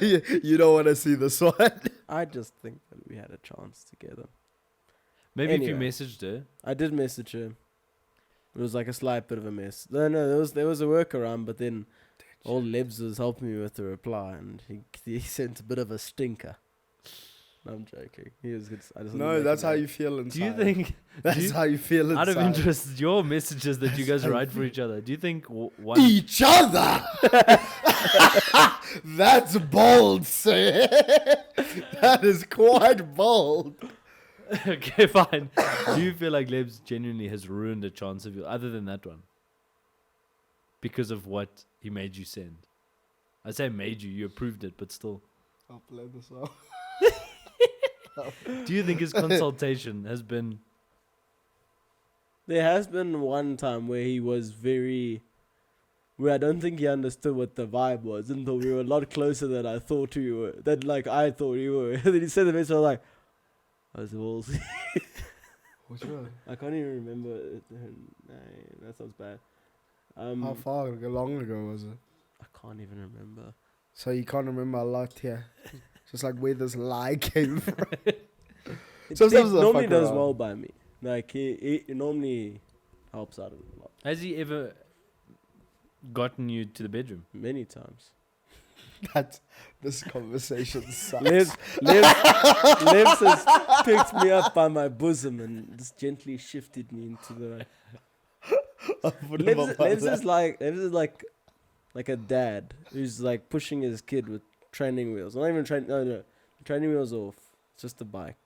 You don't want to see this one. I just think that we had a chance together. Maybe if Anyway. you messaged her. I did message her. It was like a slight bit of a mess. No, there was a workaround, but then old Lebs was helping me with the reply, and he sent a bit of a stinker. No, I'm joking. He was good. I just No, that's how you feel inside. Do you think, That's how you feel inside. out of interest, your messages that you guys how write for each other, do you think one... Each other. That's bold, sir. That is quite bold. Okay, fine. Do you feel like Lebs genuinely has ruined a chance of you, other than that one? Because of what he made you send. I say made you, you approved it, but still. I'll play this out. Do you think his consultation has been... There has been one time where he was where I don't think he understood what the vibe was, and thought we were a lot closer than I thought we were. I thought we were. And then he said the message, I was like, I was ballsy. Which one? I can't even remember her name. That sounds bad. How far long ago was it? I can't even remember. So you can't remember a lot here. Just like where this lie came from. It Sometimes I normally fuck does around. well by me. Like he normally helps out a lot. Has he ever gotten you to the bedroom? Many times. That this conversation sucks. Liv has picked me up by my bosom and just gently shifted me into the right. Livs is like a dad who's like pushing his kid with training wheels. Not even training wheels off. It's just a bike.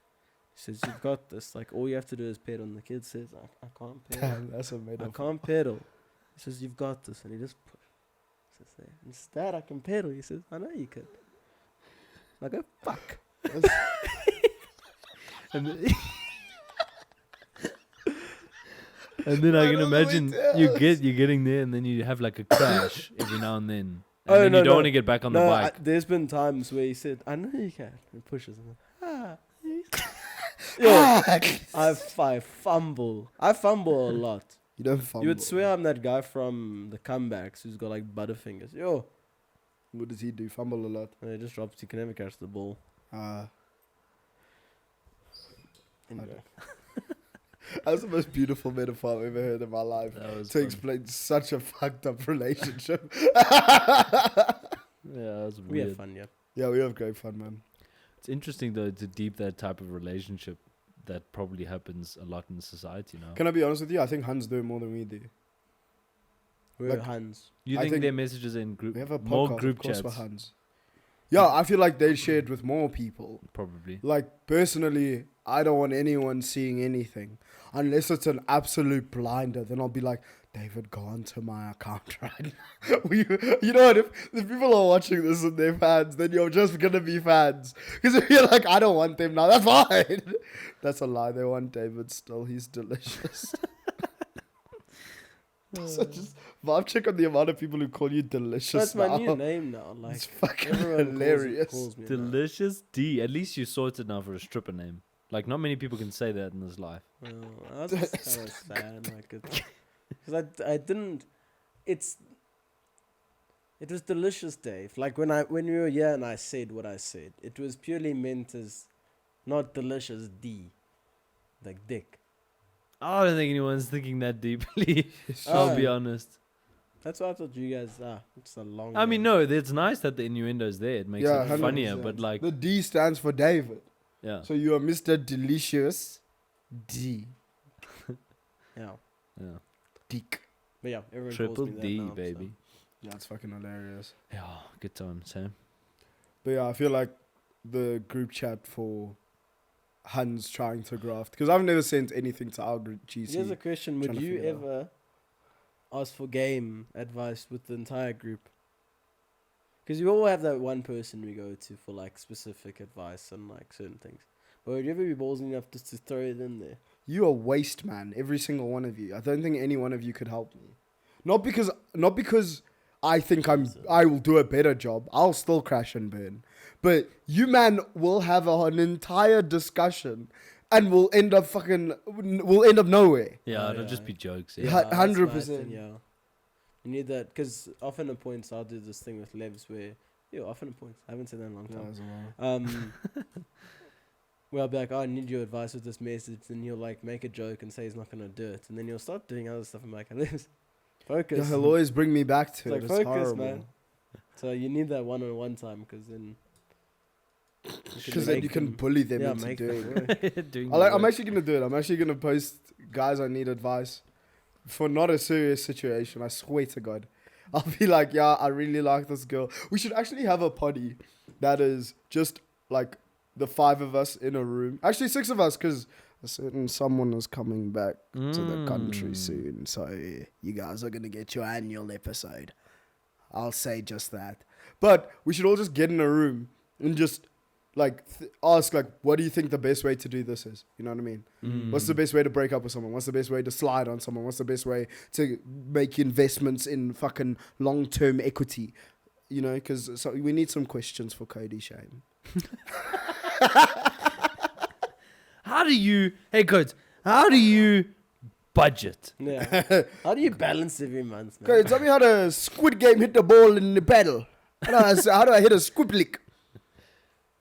He says, "You've got this. Like all you have to do is pedal." And the kid says, "I can't pedal. Damn, that's a made I up. can't pedal." He says, "You've got this," and he just pushes. He says, "There." And he says, "Dad, I can pedal." He says, "I know you can." I go, "Fuck." And then, and then I What can are the imagine details? you're getting there, and then you have like a crash every now and then. And Oh, then no, you don't no. want to get back on the No, bike. there's been times where he said, "I know you can." And pushes. And Yo, I fumble. I fumble a lot. You don't fumble. You would swear I'm that guy from the comebacks who's got like butterfingers. Yo, What does he do? Fumble a lot. and it just drops. You can never catch the ball. Anyway. That's the most beautiful metaphor I've ever heard in my life. That was To fun. explain such a fucked up relationship. Yeah, that was We weird. have fun, yeah. Yeah, we have great fun, man. It's interesting though to deep that type of relationship that probably happens a lot in society now. Can I be honest with you? I think Hans do it more than we do. We're Like- Hans. You I think think their messages are in group We have a more podcast, group of course, chats? for Hans. Yeah, I feel like they share it with more people. Probably. Like, personally, I don't want anyone seeing anything. Unless it's an absolute blinder, then I'll be like, David, go onto my account right now. You know what? If people are watching this and they're fans, then you're just going to be fans. Because if you're like, I don't want them now, that's fine. That's a lie. They want David still. He's delicious. So just vibe check on the amount of people who call you delicious That's my now. new name now. Like It's fucking everyone hilarious. calls me that. Delicious D. At least you sorted now for a stripper name. Like not many people can say that in this life. Oh, that's kind of sad. Like, because I didn't. It was delicious, Dave. Like when you were here and I said what I said, it was purely meant as not delicious D, like dick. I don't think anyone's thinking that deeply. I'll be Oh. honest. That's what I thought you guys are. It's a long. I mean, name. no, it's nice that the innuendo's there. It makes Yeah, it funnier, 100%. but like, The D stands for David. yeah, So you are Mr. Delicious D. Yeah, yeah. Dick. but yeah, everyone Triple calls me that D, now, so. baby. Yeah, it's fucking hilarious. Yeah, good time, Sam. But yeah, I feel like the group chat for Hans trying to graft, because I've never sent anything to our group GC. Here's a question: Trying would to you figure it out. ever ask for game advice with the entire group? Because you all have that one person we go to for like specific advice on like certain things. But would you ever be ballsy enough just to throw it in there? You are waste, man. Every single one of you. I don't think any one of you could help me. Not because I think I will do a better job. I'll still crash and burn. But you, man, will have an entire discussion and we'll end up nowhere. Yeah, Oh, it'll yeah. just be jokes. Yeah. Yeah. that's my 100%. thing, yeah. You need that because often at points I'll do this thing with Levs where, often at points. I haven't said that in a long time. Where I'll be like, oh, I need your advice with this message. Then he'll like make a joke and say he's not going to do it. And then he'll start doing other stuff. I'm like, Levs, focus. He'll always bring me back to It's it. like, It's focus, horrible. man. So you need that one-on-one time because then... Because then you can bully them into make doing them it. work. Doing I'm the work. actually gonna do it. I'm actually gonna post, guys, I need advice for not a serious situation. I swear to God, I'll be like, yeah, I really like this girl. We should actually have a party that is just like the 5 of us in a room. Actually, 6 of us, because a certain someone is coming back to the country Mm. soon. So you guys are gonna get your annual episode. I'll say just that. But we should all just get in a room and just like ask like, what do you think the best way to do this is? You know what I mean? Mm. What's the best way to break up with someone? What's the best way to slide on someone? What's the best way to make investments in fucking long-term equity? You know, because so we need some questions for Cody Shane. How do you, hey coach, how do you budget? Yeah. How do you balance every month, man? Cody, tell me how the Squid Game hit the ball in the paddle. How do I hit a squid lick?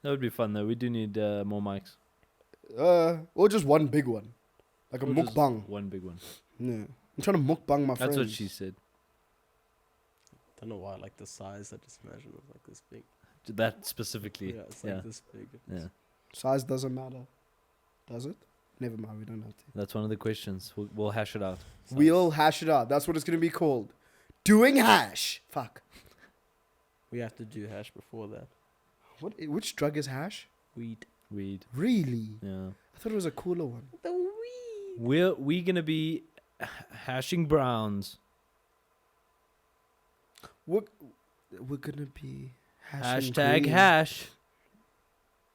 That would be fun though. We do need more mics. Or just one big one, like a Or just mukbang. One big one. Yeah, I'm trying to mukbang my friends. That's what she said. Don't know why, like the size. I just imagine it was like this big. That specifically. Yeah, it's like this big. Yeah. Size doesn't matter, does it? Never mind, we don't have to. That's one of the questions. We'll hash it out. We'll hash it out. That's what it's gonna be called. Doing hash. Fuck. We have to do hash before that. What? Which drug is hash? Weed. Weed. Really? Yeah. I thought it was a cooler one. The weed. We're gonna be hashing browns. We're gonna be hashing Hashtag green. hash.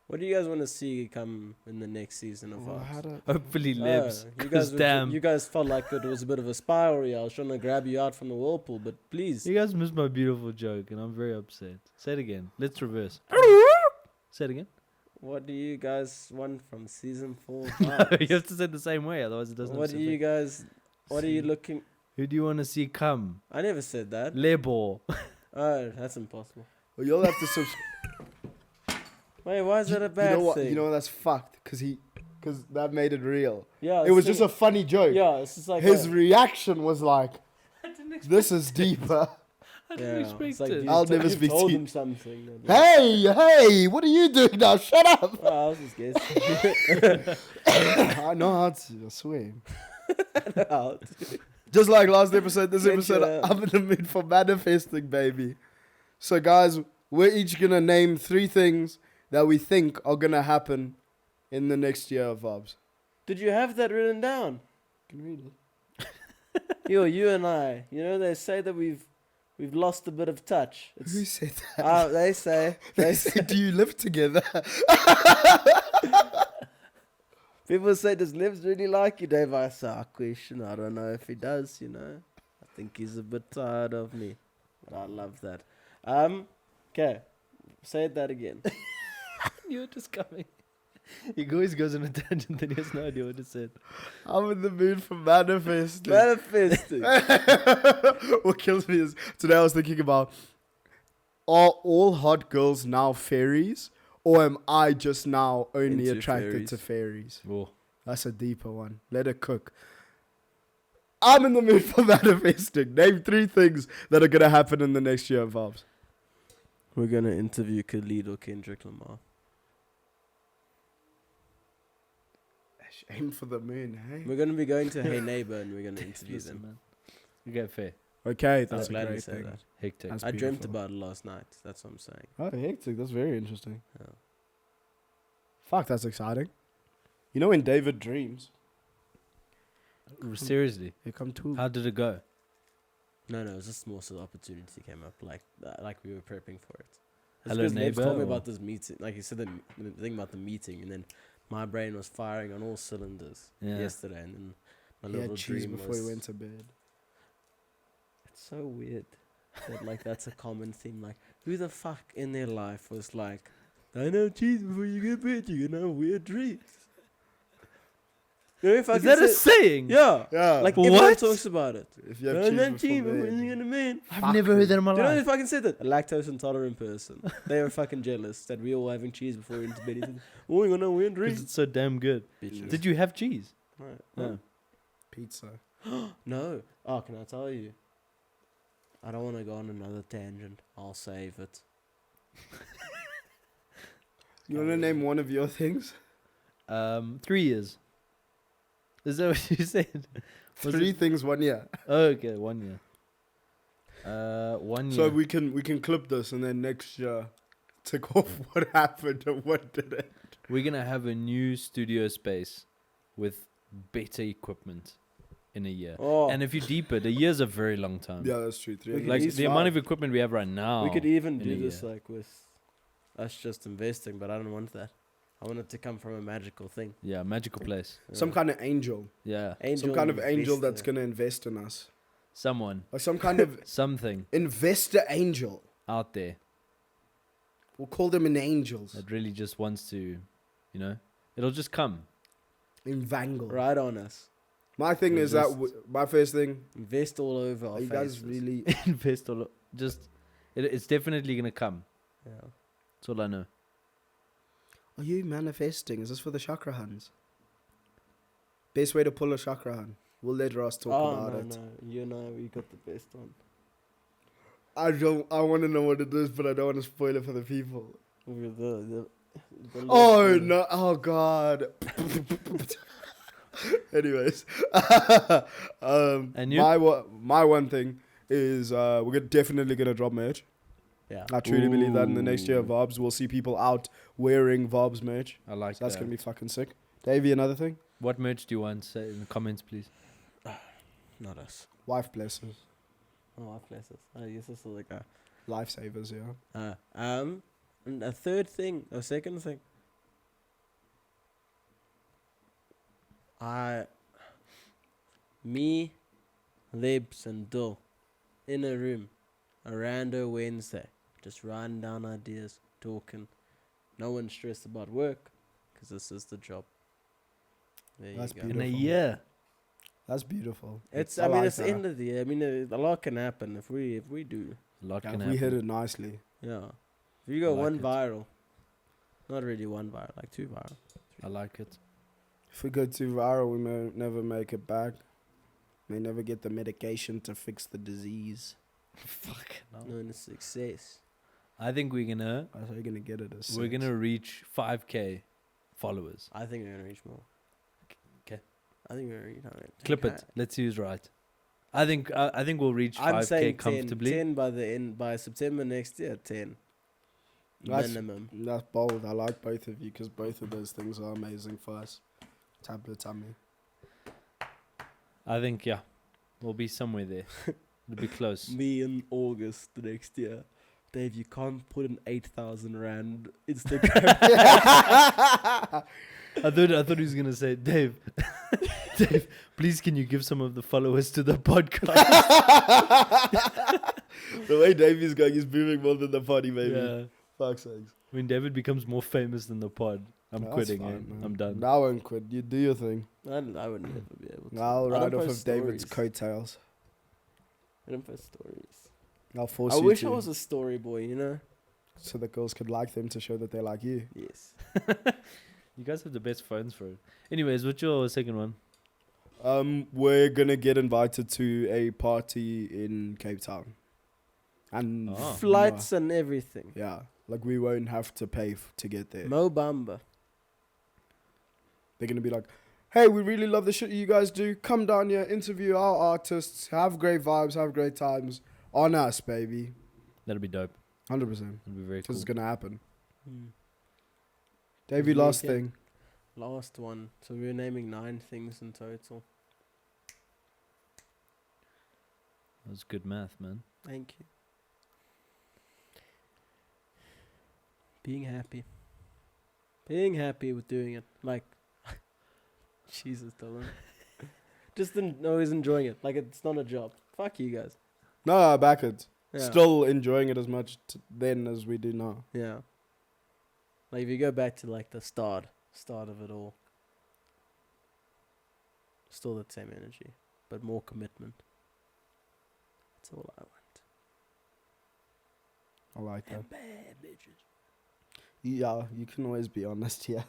What do you guys want to see come in the next season of Oh, Vaabs? how do- Hopefully libs. You 'Cause guys, damn. you guys felt like it was a bit of a spiral. I was trying to grab you out from the whirlpool, but please. You guys missed my beautiful joke and I'm very upset. Say it again. Let's reverse. Say it again. What do you guys want from season 4? No, Vaabs? you have to say it the same way, otherwise it doesn't. What have do you guys? What are you See. looking? Who do you want to see come? I never said that. Lebo. Oh, that's impossible. Well, you'll have to subscribe. Wait, why is that a bad You know what? thing? You know what? That's fucked. Because that made it real. Yeah, It was just a funny joke. Yeah, it's just like His a, reaction was like, "This is deeper." I yeah, didn't it's expect like it. you I'll to- never you speak to told you. him something. Hey, what are you doing now? Shut up. Oh, I was just guessing. I know how to. I swear. Out. Just like last episode, this Get episode, your- I'm in the mood for manifesting, baby. So, guys, we're each gonna name 3 things that we think are gonna happen in the next year of Vaabs. Did you have that written down? Can read it. Yo, you and I. You know they say that we've lost a bit of touch. Who said that? They say. They said, "Do you live together?" People say, does Livs really like you, Dave? I say, question. I don't know if he does, you know. I think he's a bit tired of me. But I love that. Okay. Say that again. You're just coming. He always goes on a tangent and he has no idea what to say. I'm in the mood for manifesting. Manifesting. What kills me is today I was thinking about, are all hot girls now fairies, or am I just now only Into attracted to fairies? Oh. That's a deeper one. Let it cook. I'm in the mood for manifesting. Name 3 things that are gonna happen in the next year of Vaabs. We're going to interview Khalid or Kendrick Lamar. Aim for the moon, hey? We're going to be going to Hey Neighbor and we're going to interview Listen, them. man. Okay, fair. Okay, I'm that's a glad you great said thing. that. Hectic. That's I dreamt beautiful. about it last night. That's what I'm saying. Oh, hectic. That's very interesting. Yeah. Fuck, that's exciting. You know when David dreams, Seriously. here come 2. How did it go? No, it was just more so the opportunity came up, like we were prepping for it. It's Hello, because Nebs neighbor, told me or- about this meeting. Like he said the thing about the meeting, and then my brain was firing on all cylinders Yeah. yesterday, and then my He had little cheese dream before was. he went to bed. It's so weird that like that's a common theme. Like who the fuck in their life was like, don't have cheese before you get bed. You're gonna have weird dreams. You know, if I Is can that a say- saying? Yeah. Yeah. Like What? everyone talks about it. if you have Don't cheese have cheese before before bed. you're gonna bed. I've never heard that in my Do you know life. if I can say that? A lactose intolerant person. They were fucking jealous that we all having cheese before we went to bed. He said, oh, you're gonna weird Because dreams. it's so damn good. Bitches. Did you have cheese? Right. No. Pizza. No. Oh, can I tell you? I don't want to go on another tangent. I'll save it. You want to name one of your things? 3 years. Is that what you said? Was 3 it- things 1 year. Oh, okay, 1 year. 1 year. So we can clip this and then next year tick off what happened and what didn't. We're gonna have a new studio space with better equipment in a year. Oh, And if you deep it, a year's a very long time. Yeah, that's true. 3 We could Like ease the amount of equipment we have right now. we could even in a do this year. like with us just investing, but I don't want that. I want it to come from a magical thing. Yeah, magical place. Some Yeah. kind of angel. Yeah, Some kind of angel investor. that's going to invest in us. someone, Like some kind of something investor angel. out there We'll call them an angels. that really just wants to, you know, it'll just come. In Vangle. right on us. My thing is that my first thing, Invest all over our are you guys faces. really... Invest all. Just, it's definitely gonna come. Yeah. That's all I know. Are you manifesting? Is this for the chakra huns? Best way to pull a chakra hun. We'll let Ross talk about it. No, you know we got the best one. I want to know what it is, but I don't want to spoil it for the people. With the Oh left no! Oh god. Anyways, And you? my one thing is definitely gonna drop merch. Yeah. I truly believe that in the next year of Vaabs, we'll see people out wearing Vaabs merch. I like So that's that. gonna be fucking sick. Davey, another thing? What merch do you want? Say in the comments, please. Not us. Wife blessers, Oh, our places. Oh, yes, this is like a. lifesavers. Yeah. And a third thing, a second thing. Me, Libs, and Dill in a room, a rando Wednesday, just writing down ideas, talking, No one's stressed about work because this is the job. There That's you go. In a Beautiful. year. That's beautiful. It's. I I mean, like it's the that. end of the year. I mean, a lot can happen if we do. A lot Yeah, can if we happen. hit it nicely. Yeah. If you go I like one it. viral, not really one viral, like 2 viral. I like it. If we go too viral, we may never make it back. May never get the medication to fix the disease. Fuck no. Known as success. I think we're gonna That's how you're gonna get it. As we're sex. gonna reach 5k followers. I think we're gonna reach more. 'Kay. I think we're gonna reach. Clip it. Let's see who's right. I think we'll reach I'm 5k saying 10, comfortably. 10 by September next year. 10 That's- minimum. That's bold. I like both of you because both of those things are amazing for us. Tablet tummy. I think we'll be somewhere there. It'll be close. Me in August the next year. Dave, you can't put an 8,000 rand Instagram. I thought he was gonna say, Dave, Dave, please can you give some of the followers to the podcast? The way Davey's going, he's booming more than the party, baby. Yeah. Fuck's sakes. When David becomes more famous than the pod, I'm That's quitting. fine, man. I'm done. No, I won't quit. You do your thing. I would never be able to. I'll I don't ride off post of David's stories. coattails. I don't post stories. I'll force I you wish to, I was a story boy, you know? so that girls could like them to show that they like you. Yes. You guys have the best phones for it. Anyways, what's your second one? We're gonna get invited to a party in Cape Town, and Oh. Flights and everything. yeah, like we won't have to pay to get there. Mo Bamba. They're gonna be like, "Hey, we really love the shit you guys do. Come down here, interview our artists, have great vibes, have great times on us, baby." That'll be dope. 100%. That'll be very This cool. is gonna happen. Hmm. Davey, Is last it thing. Last one. So we're naming 9 things in total. That was good math, man. Thank you. Being happy. Being happy with doing it. Like, Jesus, Dylan. Just always enjoying it. Like, it's not a job. Fuck you guys. No, I back it. Yeah. Still enjoying it as much then as we do now. Yeah. Like, if you go back to, like, the start of it all. Still that same energy. But more commitment. That's all I want. I like that. And bad bitches. Yeah, you can always be honest, yeah.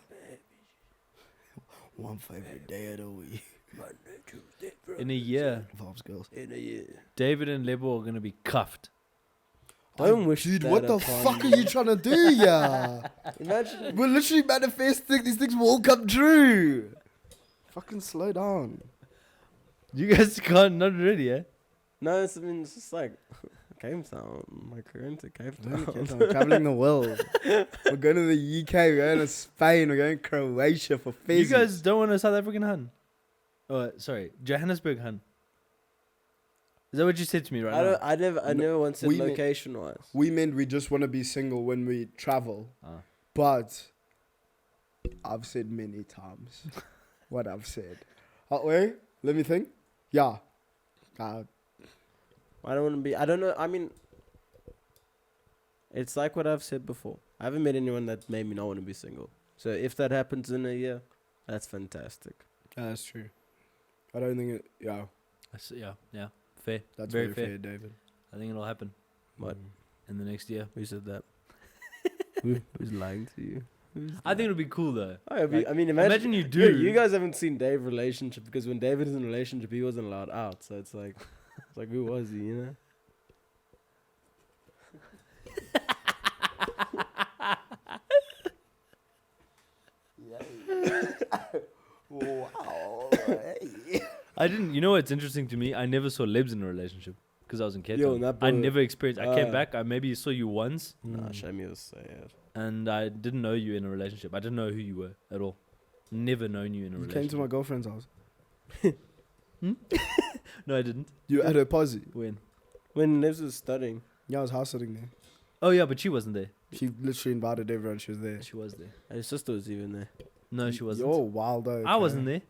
One favorite day of the week. Monday, Tuesday, In a year, Vaabs girls. In a year. David and Lebo are gonna be cuffed. Don't wish Dude, that what the upon fuck are me. you trying to do, yeah? Imagine. We're literally manifesting. These things will come true. Fucking slow down. You guys can't, not really, eh? No, I mean, it's just like Cape Town. Like, we're going to Cape Town. I'm traveling the world. We're going to the UK. We're going to Spain. We're going to Croatia for You physics. guys don't want a South African hun? Oh, sorry, Johannesburg hun. Is that what you said to me right now? I never once said we meant- location wise. We meant we just want to be single when we travel. Ah. But I've said many times what I've said. Wait, let me think. Yeah. I don't want to be. I don't know. I mean, it's like what I've said before. I haven't met anyone that made me not want to be single. So if that happens in a year, that's fantastic. That's true. I don't think it. Yeah, Yeah, fair. that's very very fair. fair, David. I think it'll happen What? in the next year. Who said that? Who's lying to you? I think it'll be cool though. Like, I mean, imagine you do. You guys haven't seen Dave's relationship because when David is in a relationship, he wasn't allowed out. So it's like who was he? You know. Wow. I didn't. You know what's interesting to me? I never saw Lebs in a relationship because I was in Cape Yo, Town. that I boy- never experienced. I came back. I maybe saw you once, Nah, Shami was sad. and I didn't know you in a relationship. I didn't know who you were at all. Never known you in a You relationship. came to my girlfriend's house. No, I didn't. You had her posse. When? When Liz was studying. Yeah, I was house sitting there. Oh yeah, but she wasn't there. She literally invited everyone. She was there. She was there. His sister was even there. No, she wasn't. You're wild though. I wasn't there.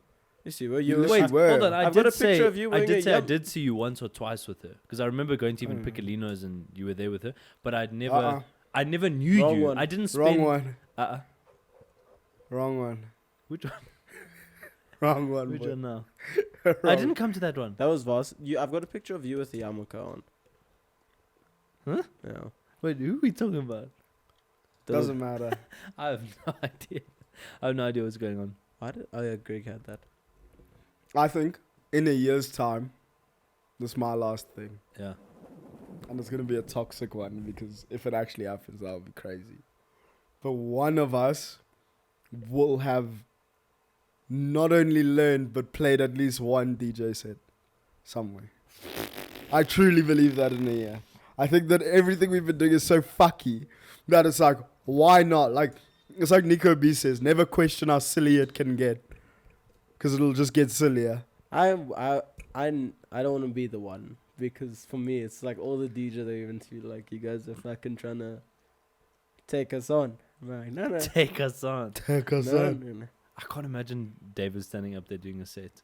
Yes, you were. You You literally wait. were. Hold on, I I've did got a say, picture of you I wearing did a say I yum- did see you once or twice with her because I remember going to even Mm. Piccolino's and you were there with her, but I never knew Wrong you. one. I didn't Wrong spend. one. Wrong one. Which one? Wrong one. Which boy. one now? Wrong. I didn't come to that one. That was Vaabs. I've got a picture of you with the yarmulke on. Huh? Yeah. Wait, who are we talking about? Doesn't matter. I have no idea. I have no idea what's going on. Why did? Oh yeah, Greg had that. I think in a year's time, this is my last thing. Yeah. And it's going to be a toxic one because if it actually happens, that would be crazy. But one of us will have not only learned but played at least one DJ set somewhere. I truly believe that in a year. I think that everything we've been doing is so fucky that it's like, why not? Like, it's like Nico B says, never question how silly it can get because it'll just get sillier. I don't want to be the one because for me it's like all the DJs I even feel like you guys are fucking trying to take us on. I'm like, no. Take us on. Take us No. on. I can't imagine David standing up there doing a set.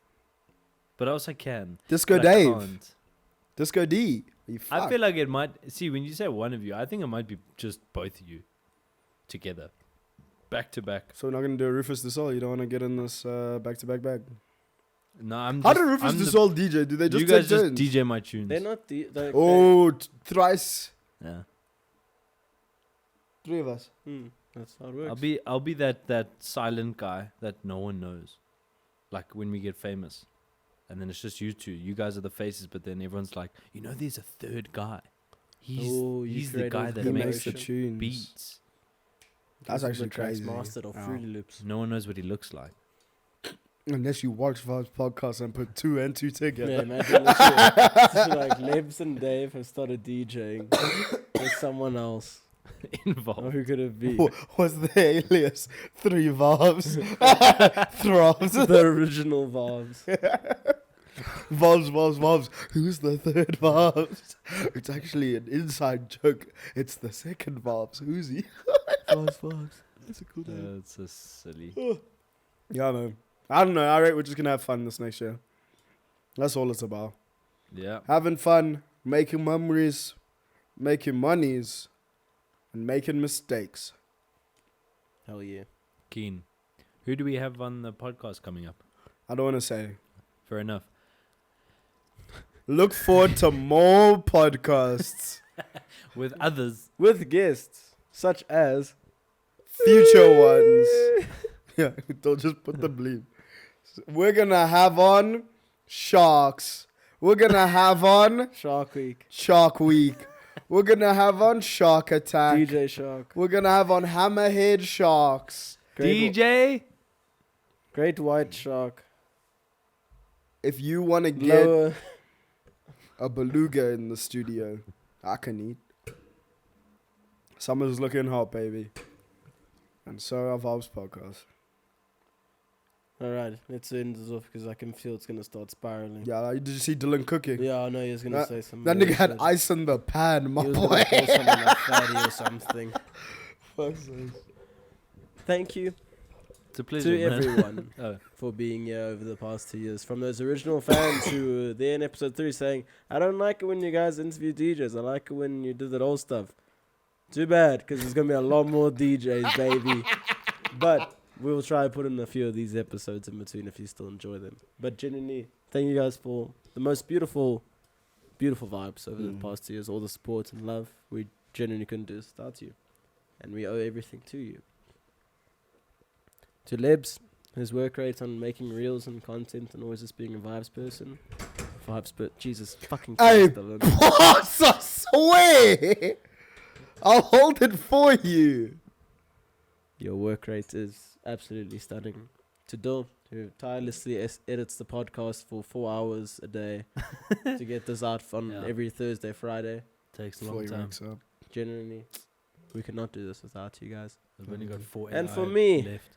But I also can. Disco but I Dave. can't. Disco D. Are you I fucked? feel like it might. See, when you say one of you, I think it might be just both of you together. Back to back. So we're not going to do a Rufus Du Sol. You don't want to get in this back-to-back bag. No, I'm How just, do Rufus I'm Du the- Sol DJ? Do they just You guys take just turns? DJ my tunes. They're not the. Oh, thrice. Yeah. 3 of us. That's how it works. I'll be that silent guy that no one knows. Like when we get famous. And then it's just you two. You guys are the faces, but then everyone's like, you know, there's a third guy. He's the guy that He makes makes the the tunes. beats. That's actually the tracks crazy. mastered of Wow. Fruity Loops. No one knows what he looks like. Unless you watch Vaabs podcast and put 2 and 2 together. Yeah, imagine this shit. It's like Lebs and Dave have started DJing with someone else. Involved. Or who could it be? Was the alias 3 Vaabs? Throbs. The original Vaabs. Vaabs. Who's the third Vaabs? It's actually an inside joke. It's the second Vaabs. Who's he? Vaabs. That's a cool name. That's so silly. Yeah, man. I don't know. I rate we're just going to have fun this next year. That's all it's about. Yeah. Having fun, making memories, making monies, and making mistakes. Hell yeah. Keen. Who do we have on the podcast coming up? I don't want to say. Fair enough. Look forward to more podcasts. With others. With guests such as Future ones. Yeah, don't just put the bleep. We're going to have on Sharks. We're going to have on Shark Week, Shark Week. We're going to have on Shark Attack. DJ Shark, We're going to have on Hammerhead Sharks. DJ? Great White Shark, If you want to get Lower. a beluga in the studio, I can eat. Summer's looking hot, baby. And so are Vaabs podcast. Alright, let's end this off because I can feel it's gonna start spiraling. Yeah, did you see Dylan cooking? Yeah, I know he was gonna say something. That nigga had ice in the pan, my He was boy. gonna call someone a fatty or something. Fuck's sake. Thank you It's a pleasure, to man. everyone Oh. for being here over the past 2 years. From those original fans who were there in episode 3 saying, I don't like it when you guys interview DJs. I like it when you do that old stuff. Too bad, because there's going to be a lot more DJs, baby. But we will try to put in a few of these episodes in between if you still enjoy them. But genuinely, thank you guys for the most beautiful vibes over the past 2 years. All the support and love. We genuinely couldn't do this without you. And we owe everything to you. To Lebs, his work rate on making reels and content and always just being a vibes person. Jesus fucking Hey, Christ, Dylan. boss, I swear. I'll hold it for you. Your work rate is absolutely stunning. To Dil, who tirelessly edits the podcast for 4 hours a day to get this out on Yeah. every Thursday, Friday. Takes a Before long he time. wakes up. Genuinely, we could not do this without you guys. I've only got 4 And for AI me- left.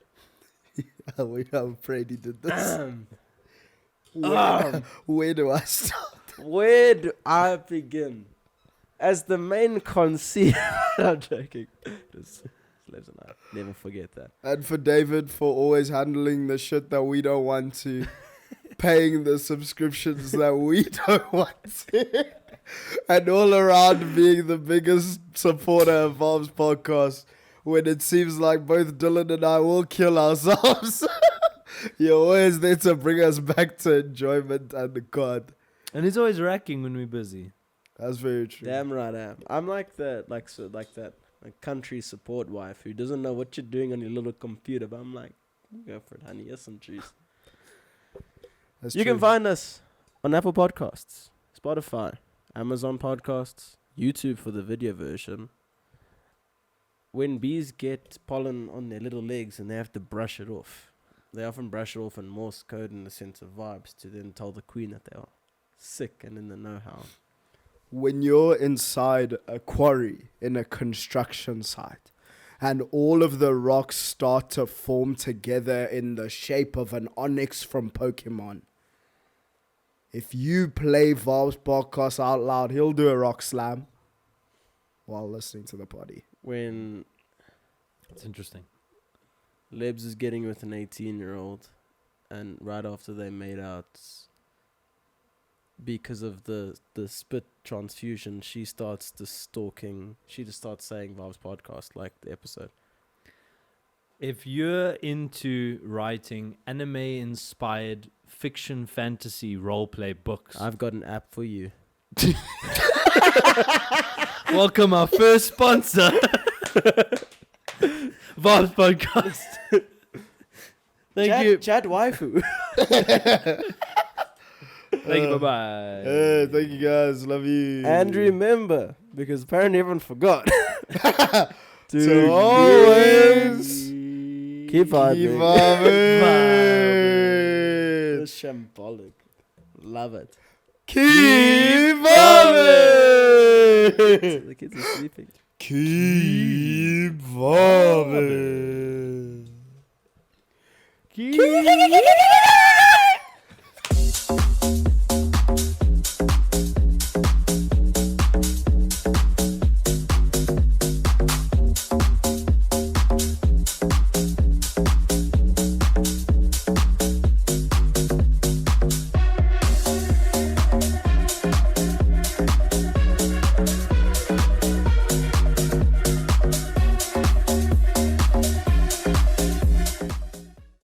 I'm afraid he did this. Um, Where do I start? Where do I begin? As the main conceit, I'm joking. Just lives and I never forget that. And for David for always handling the shit that we don't want to, paying the subscriptions that we don't want to, and all around being the biggest supporter of Vaabs podcast. when it seems like both Dylan and I will kill ourselves. You're always there to bring us back to enjoyment and God. And he's always racking when we're busy. That's very true. Damn right I am. I'm like that, like country support wife who doesn't know what you're doing on your little computer, but I'm like, go for it, honey. Here's some juice. That's You true. can find us on Apple Podcasts, Spotify, Amazon Podcasts, YouTube for the video version. When bees get pollen on their little legs and they have to brush it off, they often brush it off in Morse code in the sense of vibes to then tell the queen that they are sick and in the know-how. When you're inside a quarry in a construction site and all of the rocks start to form together in the shape of an onyx from Pokemon, if you play Vaabs podcast out loud, he'll do a rock slam while listening to the party. When It's interesting. Lebs is getting with an 18-year-old and right after they made out, because of the spit transfusion, she starts stalking. She just starts saying Vaabs podcast like the episode. If you're into writing anime-inspired fiction, fantasy, roleplay books, I've got an app for you. welcome our first sponsor, Vaabs Podcast. Thank you. Chad waifu. Thank you. Bye-bye. Thank you guys. Love you. And remember, because apparently everyone forgot, to always keep vibing. keep vibing. It's shambolic. Love it. Keep vibing. The kids are sleeping. Keep vibing. Keep